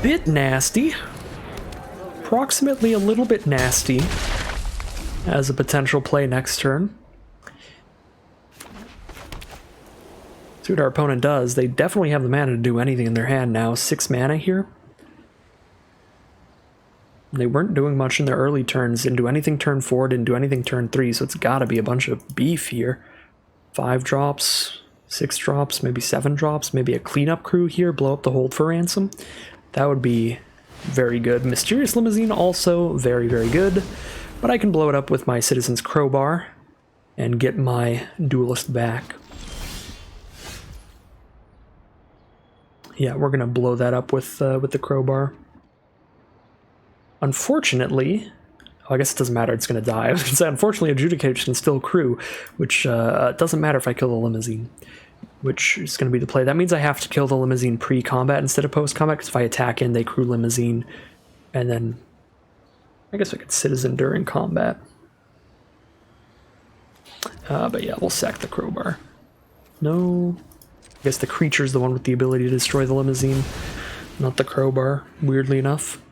Bit nasty. Approximately a little bit nasty as a potential play next turn. See what our opponent does. They definitely have the mana to do anything in their hand now. 6 mana here. They weren't doing much in their early turns. Didn't do anything turn 4, didn't do anything turn 3, so it's gotta be a bunch of beef here. 5 drops, 6 drops, maybe 7 drops, maybe a cleanup crew here, blow up the hold for Ransom. That would be very good. Mysterious Limousine also very, very good, but I can blow it up with my Citizen's Crowbar and get my Duelist back. Yeah, we're gonna blow that up with the Crowbar. Unfortunately, I guess it doesn't matter, it's gonna die. I was unfortunately, Adjudicators can still crew, which doesn't matter if I kill the Limousine. which is going to be the play. That means I have to kill the Limousine pre-combat instead of post-combat, because if I attack in, they crew Limousine, and then I guess I could Citizen during combat. But yeah, we'll sack the Crowbar. No, I guess the creature's the one with the ability to destroy the Limousine, not the Crowbar, weirdly enough.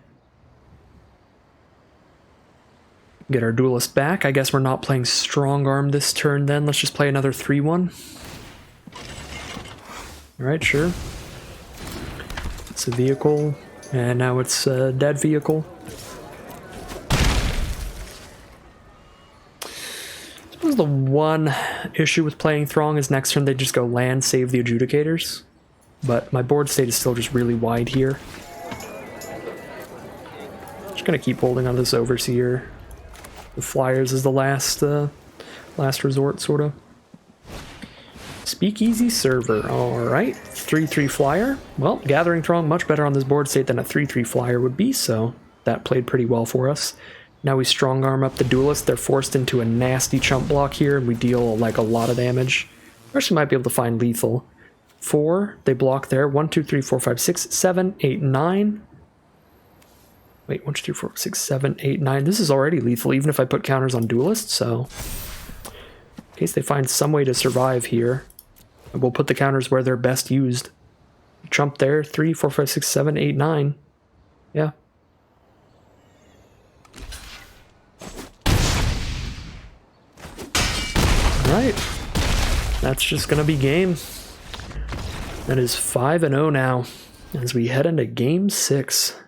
Get our Duelist back. I guess we're not playing Strong Arm this turn then. Let's just play another 3-1. Alright, sure. It's a vehicle, and now it's a dead vehicle. I suppose the one issue with playing Throng is next turn they just go land, save the Adjudicators. But my board state is still just really wide here. Just gonna keep holding on this Overseer. The Flyers is the last resort, sort of. Speakeasy Server. Alright, 3-3 Flyer. Well, Gathering Throng much better on this board state than a 3-3 Flyer would be, so that played pretty well for us. Now we Strong Arm up the Duelist. They're forced into a nasty chump block here, and we deal like a lot of damage. We actually might be able to find lethal. 4, they block there. 1, 2, 3, 4, 5, 6, 7, 8, 9. Wait, 1, 2, 3, 4, 5, 6, 7, 8, 9. This is already lethal, even if I put counters on Duelist, so in case they find some way to survive here, we'll put the counters where they're best used. Trump there, 3, 4, 5, 6, 7, 8, 9. Yeah. Alright. That's just gonna be game. That is 5-0 now, as we head into Game 6.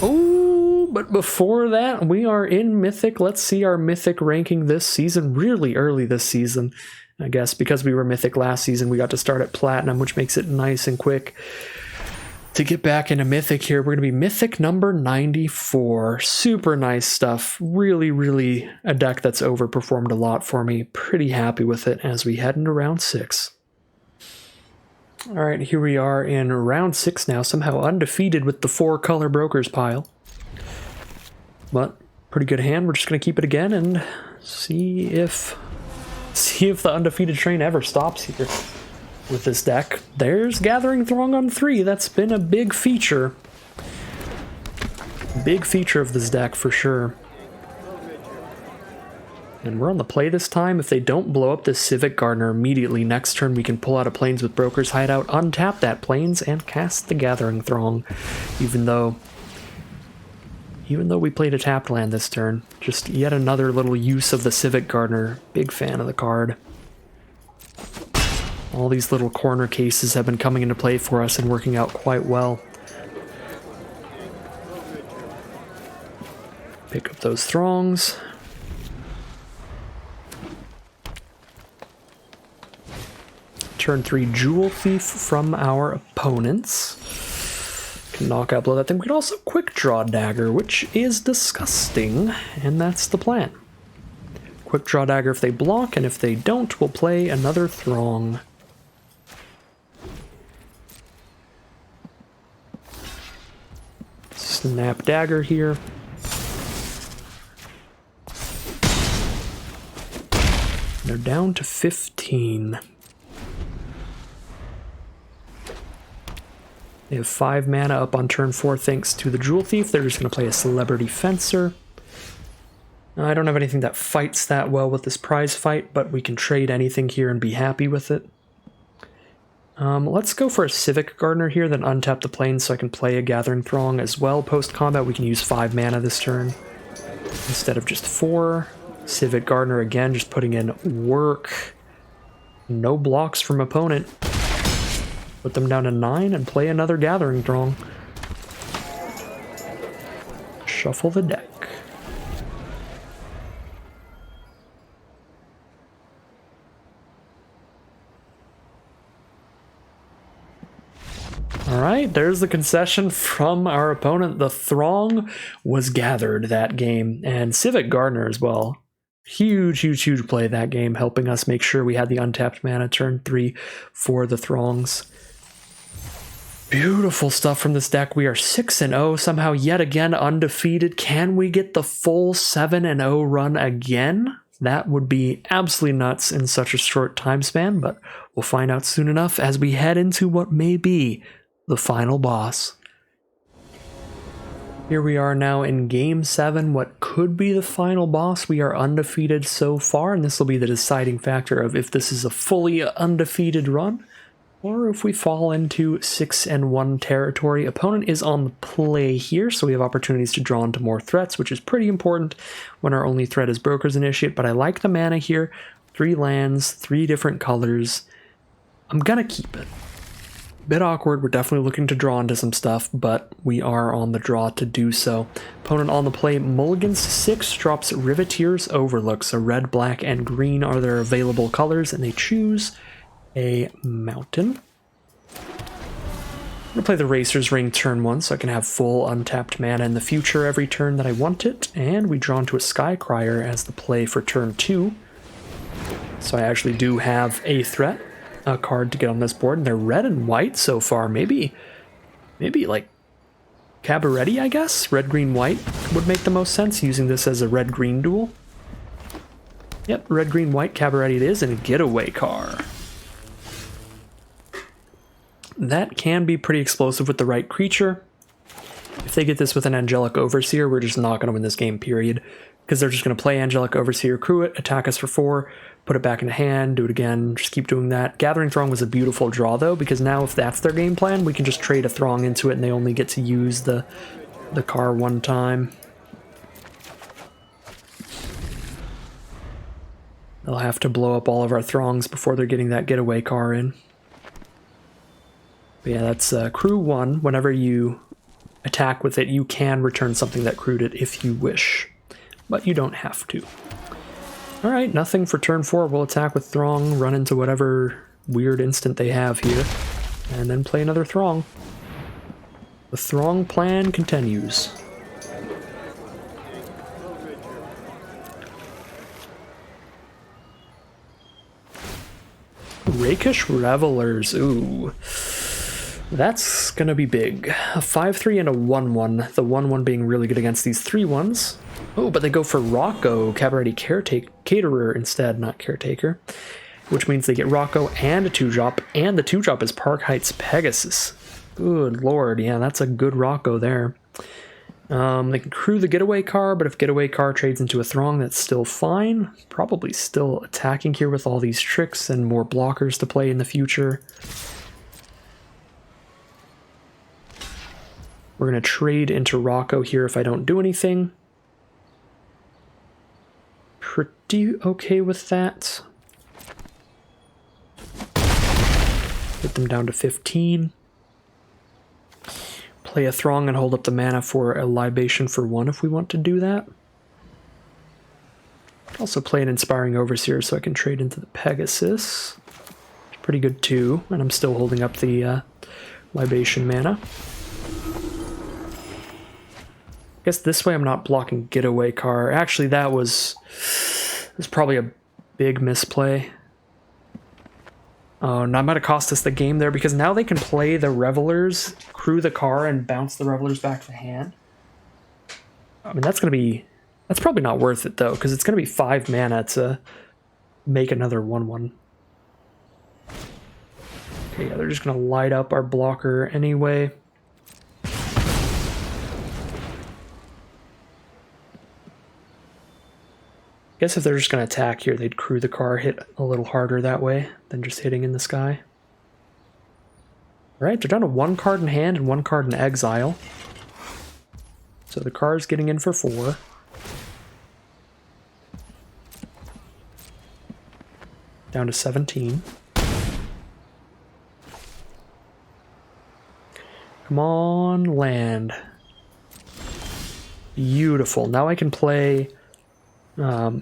Oh, but before that, we are in Mythic. Let's see our Mythic ranking this season, really early this season. I guess because we were Mythic last season, we got to start at Platinum, which makes it nice and quick to get back into Mythic here. We're going to be Mythic number 94. Super nice stuff. Really, really a deck that's overperformed a lot for me. Pretty happy with it as we head into round 6. All right, here we are in round 6 now, somehow undefeated with the 4 color brokers pile. But pretty good hand. We're just going to keep it again and see if the undefeated train ever stops here with this deck. There's Gathering Throng on 3. That's been a big feature. Big feature of this deck for sure. And we're on the play this time. If they don't blow up this Civic Gardener immediately, next turn we can pull out a Plains with Broker's Hideout, untap that Plains, and cast the Gathering Throng. Even though we played a tapped land this turn. Just yet another little use of the Civic Gardener. Big fan of the card. All these little corner cases have been coming into play for us and working out quite well. Pick up those Throngs. Turn 3 Jewel Thief from our opponents. Can knock out, blow that thing. We can also quick draw Dagger, which is disgusting, and that's the plan. Quick draw Dagger if they block, and if they don't, we'll play another Throng. Snap Dagger here. They're down to 15. They have 5 mana up on turn 4 thanks to the Jewel Thief. They're just going to play a Celebrity Fencer. I don't have anything that fights that well with this prize fight, but we can trade anything here and be happy with it. Let's go for a Civic Gardener here, then untap the Plains so I can play a Gathering Throng as well. Post-combat, we can use 5 mana this turn instead of just 4. Civic Gardener again, just putting in work. No blocks from opponent. Put them down to 9 and play another Gathering Throng. Shuffle the deck. Alright, there's the concession from our opponent. The Throng was gathered that game, and Civic Gardener as well. Huge, huge, huge play that game, helping us make sure we had the untapped mana turn 3 for the Throngs. Beautiful stuff from this deck. We are 6-0, somehow yet again undefeated. Can we get the full 7-0 run again? That would be absolutely nuts in such a short time span, but we'll find out soon enough as we head into what may be the final boss. Here we are now in Game 7, what could be the final boss. We are undefeated so far, and this will be the deciding factor of if this is a fully undefeated run, or if we fall into 6-1 territory. Opponent is on the play here, so we have opportunities to draw into more threats, which is pretty important when our only threat is Broker's Initiate, but I like the mana here. 3 lands, 3 different colors. I'm gonna keep it. Bit awkward, we're definitely looking to draw into some stuff, but we are on the draw to do so. Opponent on the play, mulligans 6, drops Riveteer's Overlook, so red, black, and green are their available colors, and they choose a mountain. I'm going to play the Racer's Ring turn 1 so I can have full untapped mana in the future every turn that I want it, and we draw into a Skycrier as the play for turn 2. So I actually do have a threat, a card to get on this board, and they're red and white so far. Maybe like Cabaretti, I guess? Red, green, white would make the most sense, using this as a red-green duel. Yep, red, green, white, Cabaretti it is, and a getaway car. That can be pretty explosive with the right creature. If they get this with an Angelic Overseer, we're just not going to win this game, period. Because they're just going to play Angelic Overseer, crew it, attack us for 4, put it back into hand, do it again, just keep doing that. Gathering Throng was a beautiful draw, though, because now if that's their game plan, we can just trade a Throng into it and they only get to use the car one time. They'll have to blow up all of our Throngs before they're getting that getaway car in. But yeah, that's crew 1. Whenever you attack with it, you can return something that crewed it if you wish. But you don't have to. Alright, nothing for turn 4. We'll attack with Throng, run into whatever weird instant they have here, and then play another Throng. The Throng plan continues. Rakish Revelers, ooh. That's gonna be big. A 5-3 and a 1-1. The 1-1 being really good against these 3-1s. Oh, but they go for Rocco, Cabaretti Caterer instead, not Caretaker. Which means they get Rocco and a 2-drop, and the 2-drop is Park Heights Pegasus. Good lord, yeah, that's a good Rocco there. They can crew the getaway car, but if getaway car trades into a Throng, that's still fine. Probably still attacking here with all these tricks and more blockers to play in the future. We're going to trade into Rocco here if I don't do anything. Pretty okay with that. Get them down to 15. Play a Throng and hold up the mana for a Libation for 1 if we want to do that. Also play an Inspiring Overseer so I can trade into the Pegasus. It's pretty good too, and I'm still holding up the Libation mana. I guess this way I'm not blocking Getaway Car. Actually, that was probably a big misplay. Oh, and I might have cost us the game there because now they can play the Revelers, crew the car, and bounce the Revelers back to hand. I mean, that's probably not worth it though, because it's going to be 5 mana to make another 1-1. Okay, yeah, they're just going to light up our blocker anyway. I guess if they're just going to attack here, they'd crew the car, hit a little harder that way than just hitting in the sky. Alright, they're down to 1 card in hand and 1 card in exile. So the car's getting in for 4. Down to 17. Come on, land. Beautiful. Now I can play a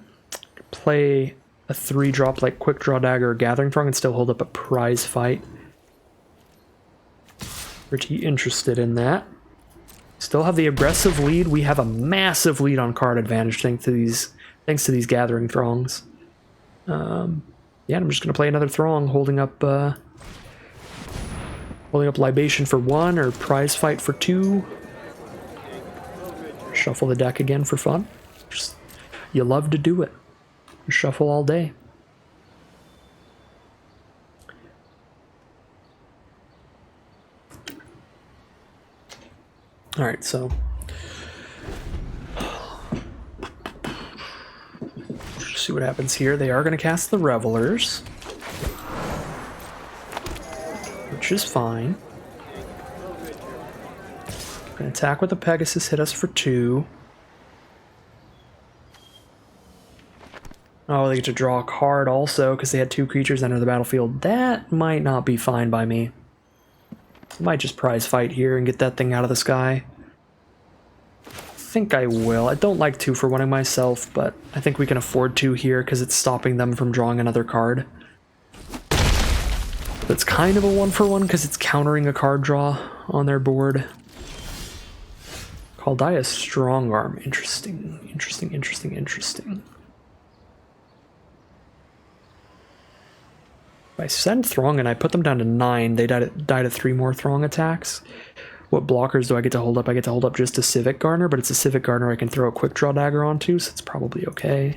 3-drop like Quick Draw Dagger or Gathering Throng and still hold up a prize fight. Pretty interested in that. Still have the aggressive lead. We have a massive lead on card advantage thanks to these Gathering Throngs. Yeah, I'm just gonna play another Throng, holding up Libation for 1 or prize fight for 2. Shuffle the deck again for fun. You love to do it. Shuffle all day. All right, so see what happens here. They are going to cast the Revelers, which is fine. Gonna attack with the Pegasus, hit us for 2. Oh, they get to draw a card also because they had 2 creatures enter the battlefield. That might not be fine by me. Might just prize fight here and get that thing out of the sky. I think I will. I don't like 2 for 1ing myself, but I think we can afford 2 here because it's stopping them from drawing another card. That's kind of a 1 for 1 because it's countering a card draw on their board. Kaldaya Strong Arm. Interesting. Interesting, interesting, interesting. If I send Throng and I put them down to 9, they die to 3 more Throng attacks. What blockers do I get to hold up? I get to hold up just a Civic Gardener, but it's a Civic Gardener I can throw a Quick Draw Dagger onto, so it's probably okay.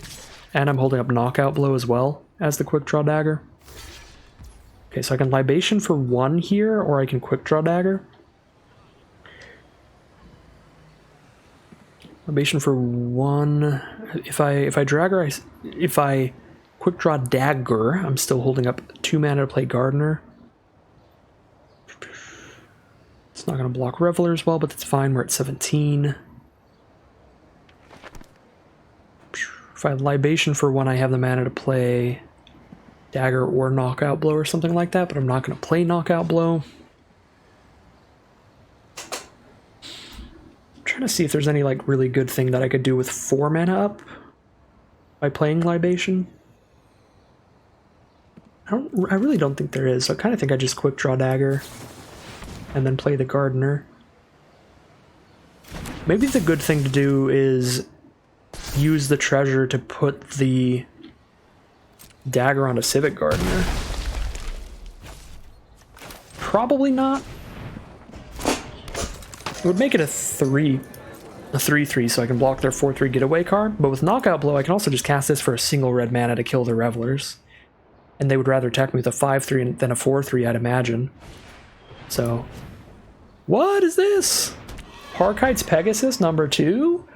And I'm holding up Knockout Blow as well as the Quick Draw Dagger. Okay, so I can Libation for 1 here, or I can Quick Draw Dagger. Libation for 1. If I Quick Draw Dagger, I'm still holding up 2 mana to play Gardener. It's not going to block Revelers well, but that's fine. We're at 17. If I Libation for 1, I have the mana to play Dagger or Knockout Blow or something like that, but I'm not going to play Knockout Blow. I'm trying to see if there's any like really good thing that I could do with 4 mana up by playing Libation. I really don't think there is, so I kind of think I just Quick Draw Dagger and then play the Gardener. Maybe the good thing to do is use the treasure to put the Dagger onto Civic Gardener. Probably not. It would make it a 3/3, so I can block their 4/3 getaway card, but with Knockout Blow I can also just cast this for a single red mana to kill the Revelers. And they would rather attack me with a 5/3 than a 4/3, I'd imagine. So, what is this? Parkite's Pegasus number 2?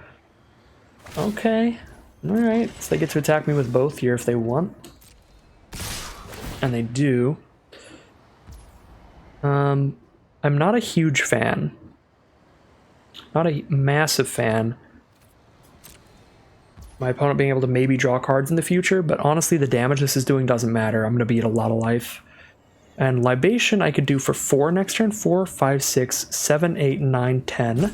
Okay. Alright, so they get to attack me with both here if they want. And they do. I'm not a huge fan. Not a massive fan. My opponent being able to maybe draw cards in the future, but honestly the damage this is doing doesn't matter. I'm going to beat a lot of life. And Libation I could do for 4 next turn. 4, 5, 6, 7, 8, 9, 10.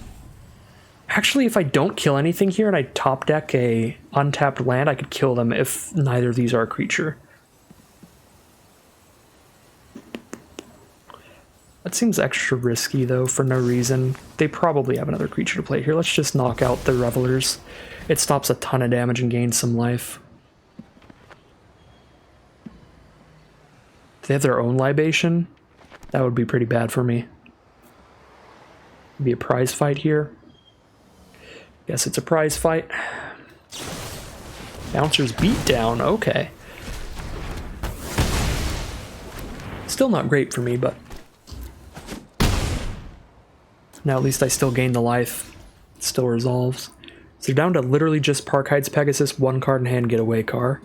Actually, if I don't kill anything here and I top deck a untapped land, I could kill them if neither of these are a creature. That seems extra risky though for no reason. They probably have another creature to play here. Let's just knock out the Revelers. It stops a ton of damage and gains some life. If they have their own Libation, that would be pretty bad for me. Be a prize fight here. Guess it's a prize fight. Bouncer's Beatdown, okay. Still not great for me, but now at least I still gain the life. It still resolves. So you're down to literally just Parkite's Pegasus, 1 card in hand, getaway car.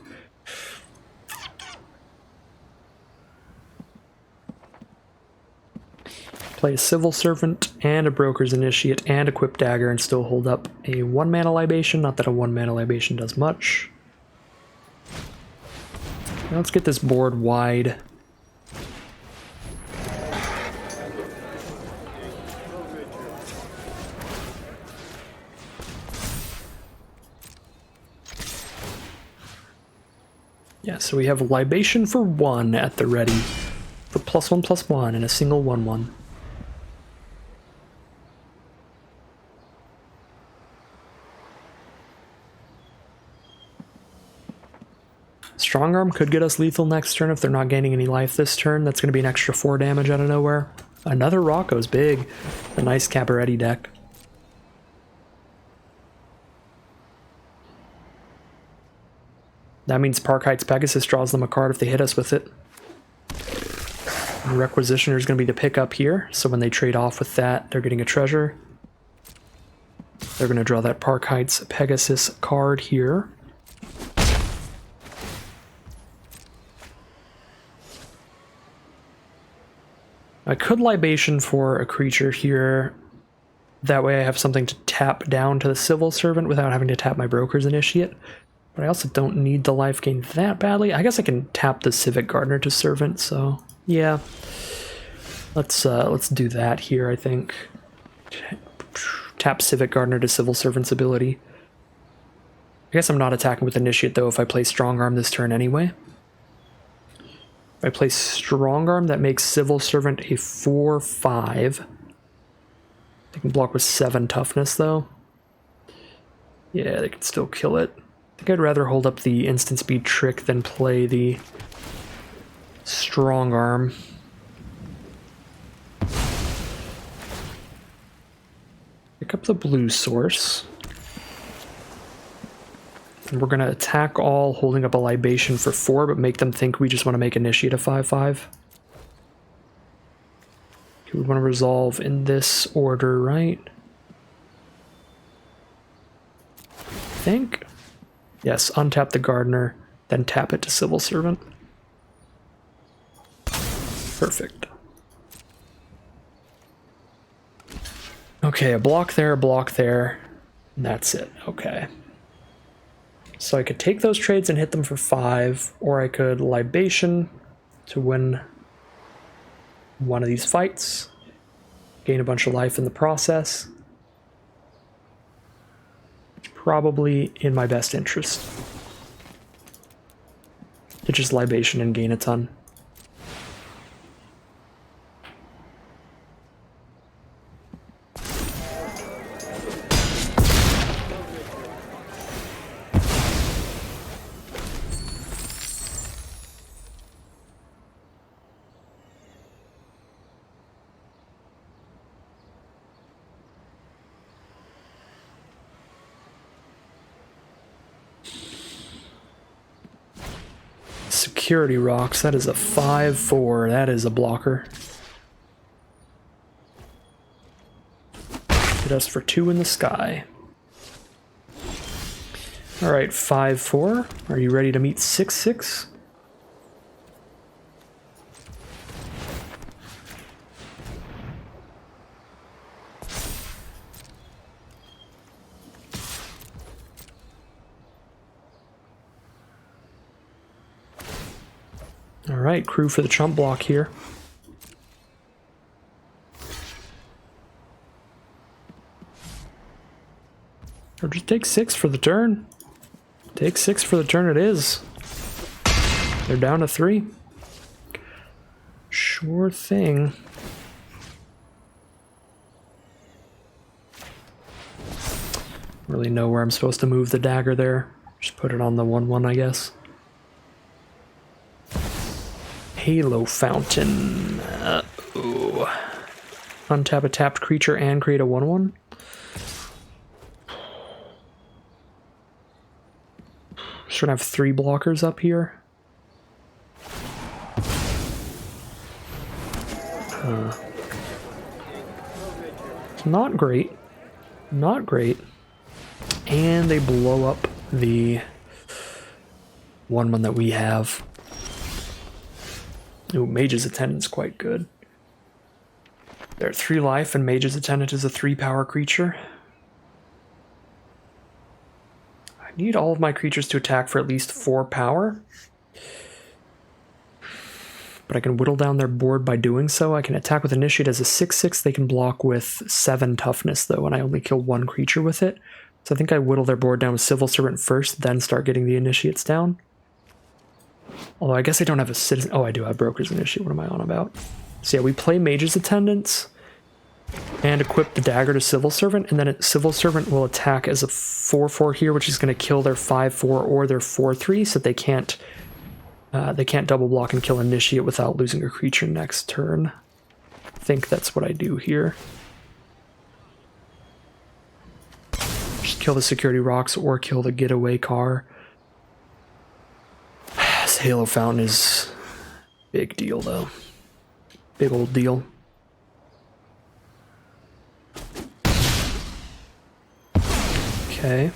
Play a Civil Servant and a Broker's Initiate and equip Dagger and still hold up a 1 mana Libation. Not that a 1 mana Libation does much. Now let's get this board wide. Yeah, so we have Libation for 1 at the ready. For +1/+1 and a single 1/1. Strong Arm could get us lethal next turn if they're not gaining any life this turn. That's going to be an extra 4 damage out of nowhere. Another Rocco's big. A nice Cabaretti deck. That means Park Heights Pegasus draws them a card if they hit us with it. Requisitioner is going to be the pickup here, so when they trade off with that, they're getting a treasure. They're going to draw that Park Heights Pegasus card here. I could Libation for a creature here. That way I have something to tap down to the Civil Servant without having to tap my Broker's Initiate. But I also don't need the life gain that badly. I guess I can tap the Civic Gardener to Servant, so yeah. Let's do that here, I think. Tap Civic Gardener to Civil Servant's ability. I guess I'm not attacking with Initiate though if I play Strong Arm this turn anyway. If I play Strong Arm, that makes Civil Servant a 4/5. They can block with 7 toughness though. Yeah, they can still kill it. I think I'd rather hold up the instant speed trick than play the Strong Arm. Pick up the blue source. And we're going to attack all, holding up a Libation for 4, but make them think we just want to make Initiate a 5/5. We want to resolve in this order, right? I think. Yes, untap the Gardener, then tap it to Civil Servant. Perfect. Okay, a block there, and that's it. Okay. So I could take those trades and hit them for 5, or I could Libation to win one of these fights, gain a bunch of life in the process. Probably in my best interest to just Libation and gain a ton. Security Rocks, that is a 5/4, that is a blocker. Hit us for 2 in the sky. Alright, 5/4, are you ready to meet 6/6? Alright, crew for the chump block here. Or just take 6 for the turn. Take 6 for the turn it is. They're down to 3. Sure thing. Really know where I'm supposed to move the dagger there. Just put it on the 1/1, I guess. Halo Fountain. Ooh. Untap a tapped creature and create a 1/1. Just gonna have 3 blockers up here. It's not great. Not great. And they blow up the 1/1 that we have. Ooh, Mage's Attendant's quite good. They're at 3 life, and Mage's Attendant is a 3-power creature. I need all of my creatures to attack for at least 4 power. But I can whittle down their board by doing so. I can attack with Initiate as a 6/6. They can block with 7 toughness, though, and I only kill 1 creature with it. So I think I whittle their board down with Civil Servant first, then start getting the Initiates down. Although I guess I don't have a citizen. Oh, I do have Broker's Initiate. What am I on about? So yeah, we play Mage's Attendants and equip the dagger to Civil Servant, and then Civil Servant will attack as a 4/4 here, which is going to kill their 5/4 or their 4/3, so they can't double block and kill Initiate without losing a creature next turn. I think that's what I do here. Just kill the Security Rocks or kill the Getaway Car. Halo Fountain is big deal, though. Big old deal. Okay.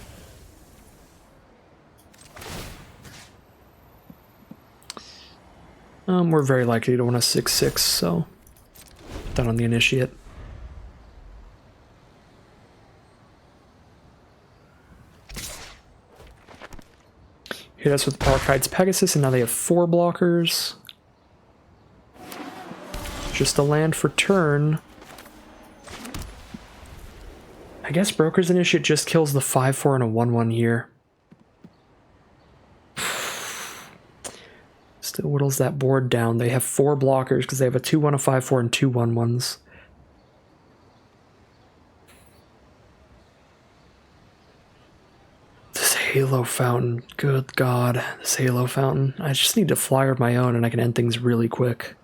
We're very likely to want a 6/6, so put that on the initiate. Hit us with Archide's Pegasus, and now they have 4 blockers. Just a land for turn. I guess Broker's Initiate just kills the 5/4 and a 1/1 here. Still whittles that board down. They have 4 blockers because they have a 2/1, a 5/4, and 2 1/1s. This Halo Fountain, good God, this Halo Fountain. I just need to flyer of my own and I can end things really quick.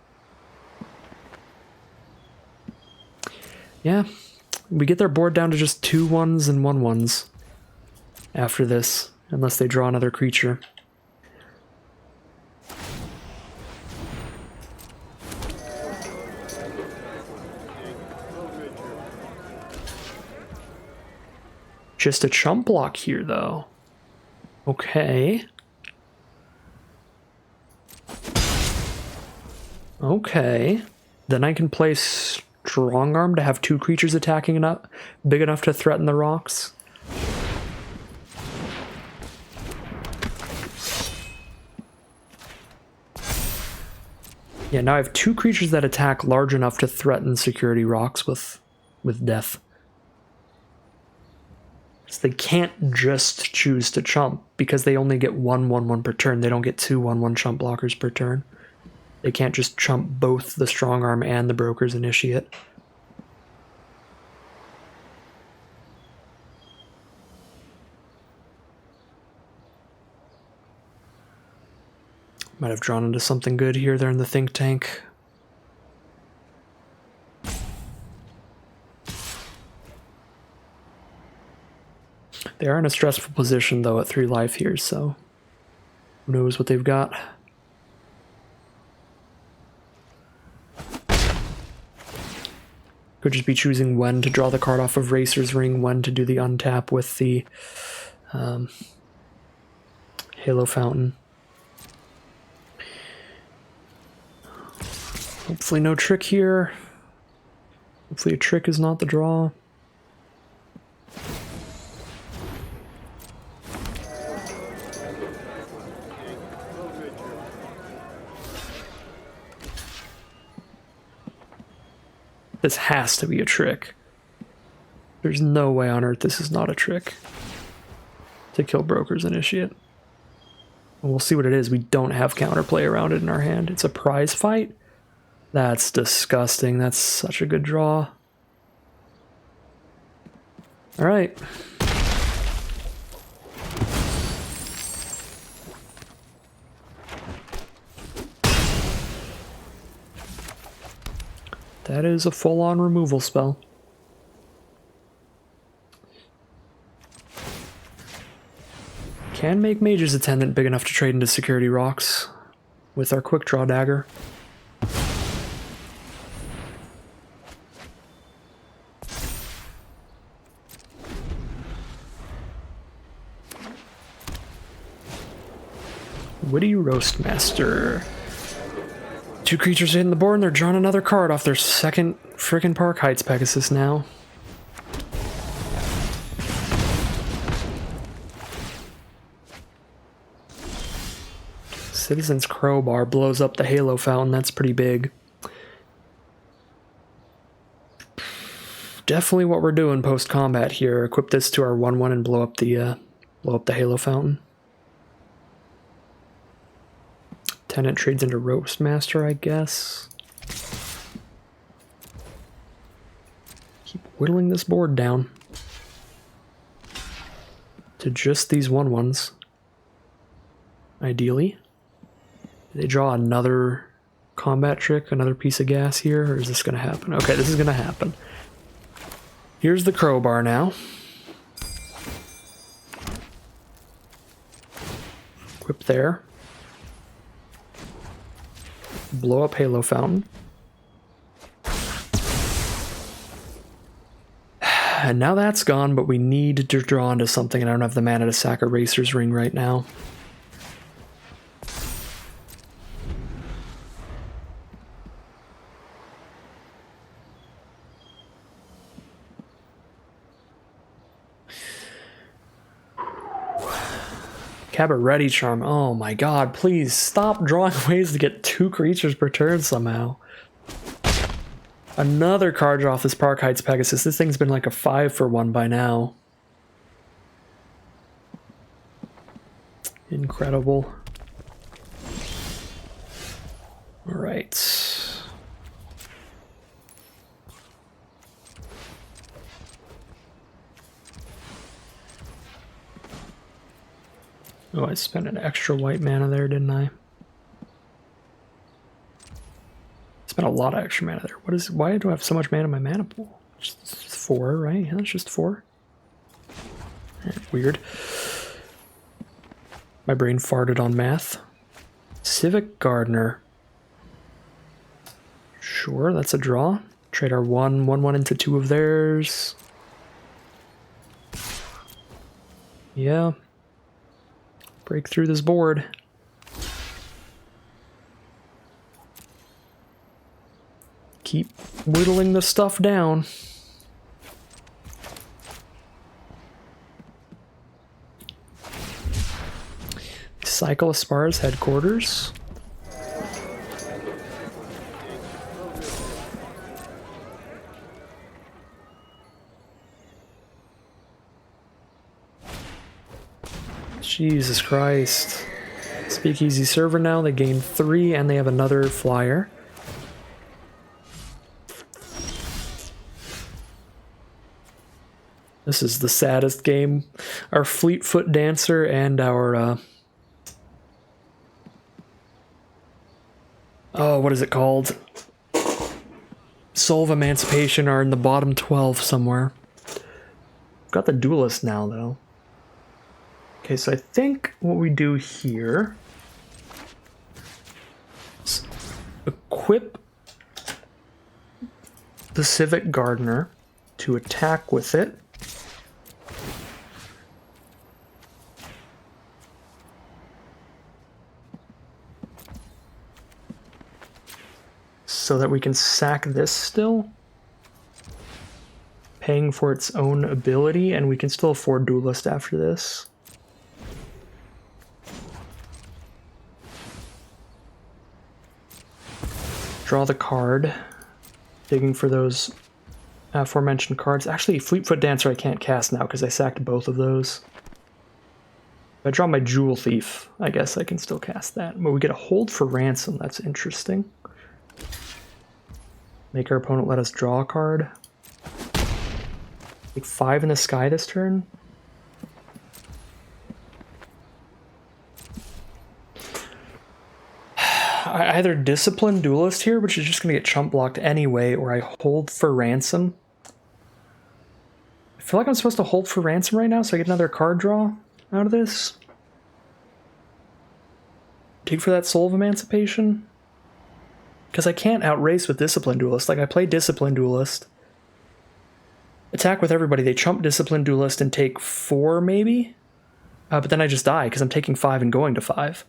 Yeah, we get their board down to just 2 1s and 1 1s after this, unless they draw another creature. Just a chump block here, though. Okay. Okay. Then I can play Strong Arm to have 2 creatures attacking enough, big enough to threaten the rocks. Yeah, now I have 2 creatures that attack large enough to threaten security rocks with death. So they can't just choose to chump because they only get 1 1/1 per turn. They don't get 2 1/1 chump blockers per turn. They can't just chump both the Strong Arm and the Broker's Initiate. Might have drawn into something good here. They're in the think tank. They are in a stressful position, though, at 3 life here, so who knows what they've got. Could just be choosing when to draw the card off of Racer's Ring, when to do the untap with the Halo Fountain. Hopefully no trick here. Hopefully a trick is not the draw. This has to be a trick. There's no way on earth this is not a trick. To kill Broker's Initiate. And we'll see what it is. We don't have counterplay around it in our hand. It's a prize fight? That's disgusting. That's such a good draw. Alright. That is a full-on removal spell. Can make Mage's Attendant big enough to trade into security rocks with our quick draw dagger. Witty Roastmaster. 2 creatures hitting the board and they're drawing another card off their second frickin' Park Heights Pegasus now. Citizen's Crowbar blows up the Halo Fountain. That's pretty big. Definitely what we're doing post-combat here. Equip this to our 1/1 and blow up the Halo Fountain. Tenant trades into Roastmaster, I guess. Keep whittling this board down to just these 1/1s. Ideally. Do they draw another combat trick, another piece of gas here, or is this going to happen? Okay, this is going to happen. Here's the crowbar now. Equip there. blow up Halo Fountain. And now that's gone, but we need to draw into something, and I don't have the mana to sack a Racer's Ring right now. Cabaret Charm. Oh my god, please stop drawing ways to get 2 creatures per turn somehow. Another card draw off this Park Heights Pegasus. This thing's been like a 5-for-1 by now. Incredible. Alright. Oh, I spent an extra white mana there, didn't I? Spent a lot of extra mana there. Why do I have so much mana in my mana pool? Just 4, right? Yeah, it's just 4. Weird. My brain farted on math. Civic Gardener. Sure, that's a draw. Trade our 1/1 into 2 of theirs. Yeah. Break through this board. Keep whittling the stuff down. Cycle Aspar's headquarters. Jesus Christ. Speakeasy server now, they gain 3 and they have another flyer. This is the saddest game. Our Fleetfoot Dancer and our, oh, what is it called? Soul of Emancipation are in the bottom 12 somewhere. Got the Duelist now, though. Okay, so I think what we do here is equip the Civic Gardener to attack with it. So that we can sack this still, paying for its own ability, and we can still afford Duelist after this. Draw the card, digging for those aforementioned cards. Actually, Fleetfoot Dancer I can't cast now because I sacked both of those. If I draw my Jewel Thief, I guess I can still cast that. But we get a hold for Ransom, that's interesting. Make our opponent let us draw a card. Take 5 in the sky this turn. I either Discipline Duelist here, which is just going to get chump blocked anyway, or I hold for Ransom. I feel like I'm supposed to hold for Ransom right now, so I get another card draw out of this. Dig for that Soul of Emancipation. Because I can't outrace with Discipline Duelist. Like, I play Discipline Duelist. Attack with everybody. They chump Discipline Duelist and take 4, maybe? But then I just die, because I'm taking 5 and going to 5.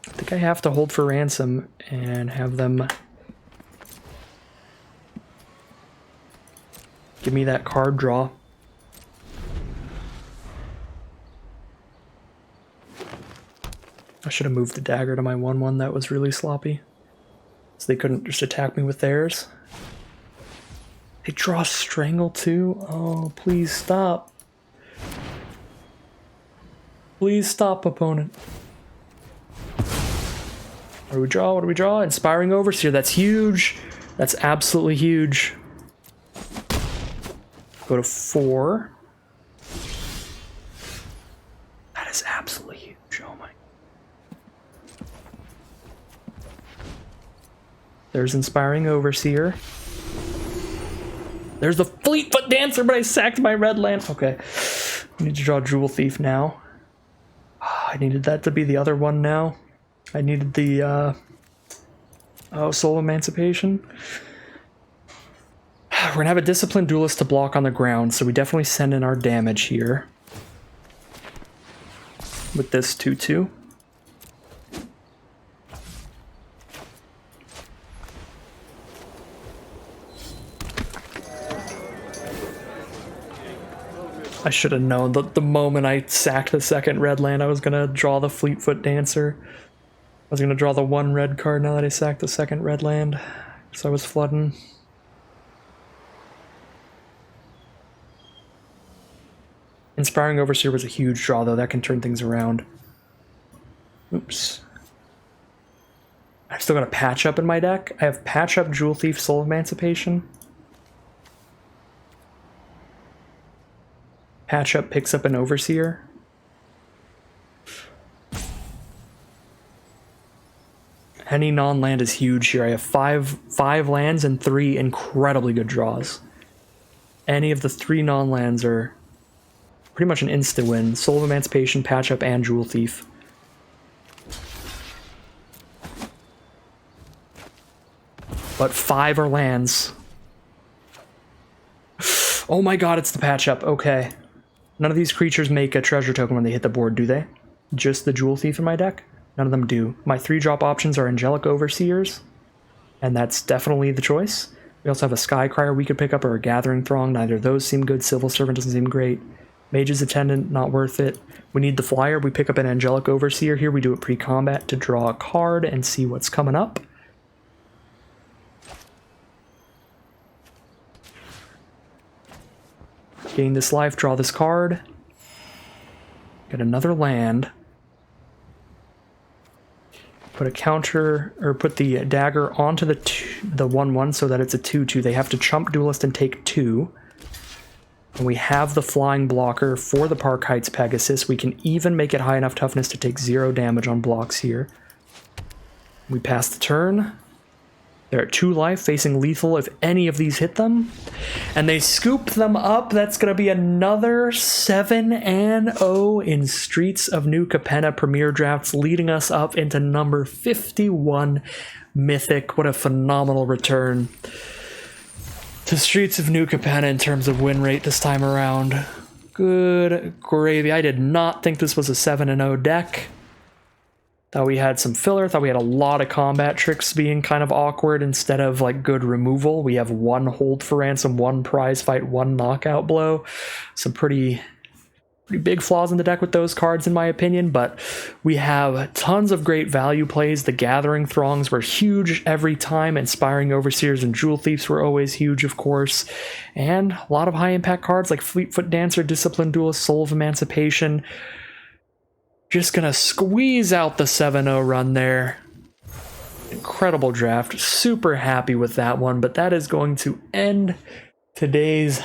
I think I have to hold for Ransom and have them give me that card draw. I should have moved the dagger to my 1/1. That was really sloppy. So they couldn't just attack me with theirs. They draw Strangle too? Oh, please stop. Please stop, opponent. What do we draw? What do we draw? Inspiring Overseer. That's huge. That's absolutely huge. Go to 4. That is absolutely huge. Oh my. There's Inspiring Overseer. There's the Fleetfoot Dancer, but I sacked my red land. Okay. I need to draw Jewel Thief now. I needed that to be the other one now. I needed the Soul Emancipation. We're gonna have a Disciplined Duelist to block on the ground, so we definitely send in our damage here with this 2/2. I should have known that the moment I sacked the second red land, I was gonna draw the Fleetfoot Dancer. I was gonna draw the one red card now that I sacked the second red land, so I was flooding. Inspiring Overseer was a huge draw, though. That can turn things around. Oops. I've still got a Patch Up in my deck. I have Patch Up, Jewel Thief, Soul Emancipation. Patch Up picks up an Overseer. Any non-land is huge here. I have five lands and 3 incredibly good draws. Any of the 3 non-lands are pretty much an instant win. Soul of Emancipation, Patch Up, and Jewel Thief. But 5 are lands. Oh my god, it's the Patch Up. Okay. None of these creatures make a treasure token when they hit the board, do they? Just the Jewel Thief in my deck? None of them do. My 3-drop options are Angelic Overseers, and that's definitely the choice. We also have a Skycrier we could pick up, or a Gathering Throng. Neither of those seem good. Civil Servant doesn't seem great. Mage's Attendant, not worth it. We need the flyer. We pick up an Angelic Overseer here. We do it pre-combat to draw a card and see what's coming up. Gain this life, draw this card. Get another land. Put a counter, or put the dagger onto the 1/1 so that it's a 2/2. They have to chump Duelist and take 2. And we have the flying blocker for the Park Heights Pegasus. We can even make it high enough toughness to take 0 damage on blocks here. We pass the turn. They're at 2 life, facing lethal if any of these hit them. And they scoop them up. That's going to be another 7-0 in Streets of New Capenna Premier Drafts, leading us up into number 51 Mythic. What a phenomenal return to Streets of New Capenna in terms of win rate this time around. Good gravy. I did not think this was a 7-0 deck. Thought we had some filler. Thought we had a lot of combat tricks being kind of awkward instead of like good removal. We have 1 hold for ransom, 1 prize fight, 1 knockout blow. Some pretty big flaws in the deck with those cards in my opinion, but we have tons of great value plays. The Gathering Throngs were huge every time. Inspiring Overseers and Jewel Thieves were always huge, of course. And a lot of high impact cards like Fleetfoot Dancer, Disciplined Duelist, Soul of Emancipation. Just gonna squeeze out the 7-0 run there. Incredible draft. Super happy with that one, but that is going to end today's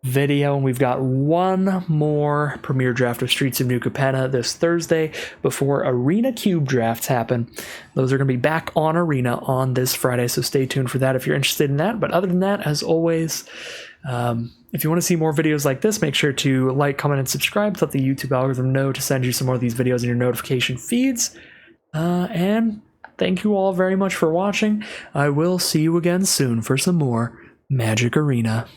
video. And we've got one more Premier Draft of Streets of New Capenna this Thursday before Arena Cube drafts happen. Those are going to be back on Arena on this Friday, so stay tuned for that if you're interested in that. But other than that, as always, if you want to see more videos like this, make sure to like, comment, and subscribe to let the YouTube algorithm know to send you some more of these videos in your notification feeds. And thank you all very much for watching. I will see you again soon for some more Magic Arena.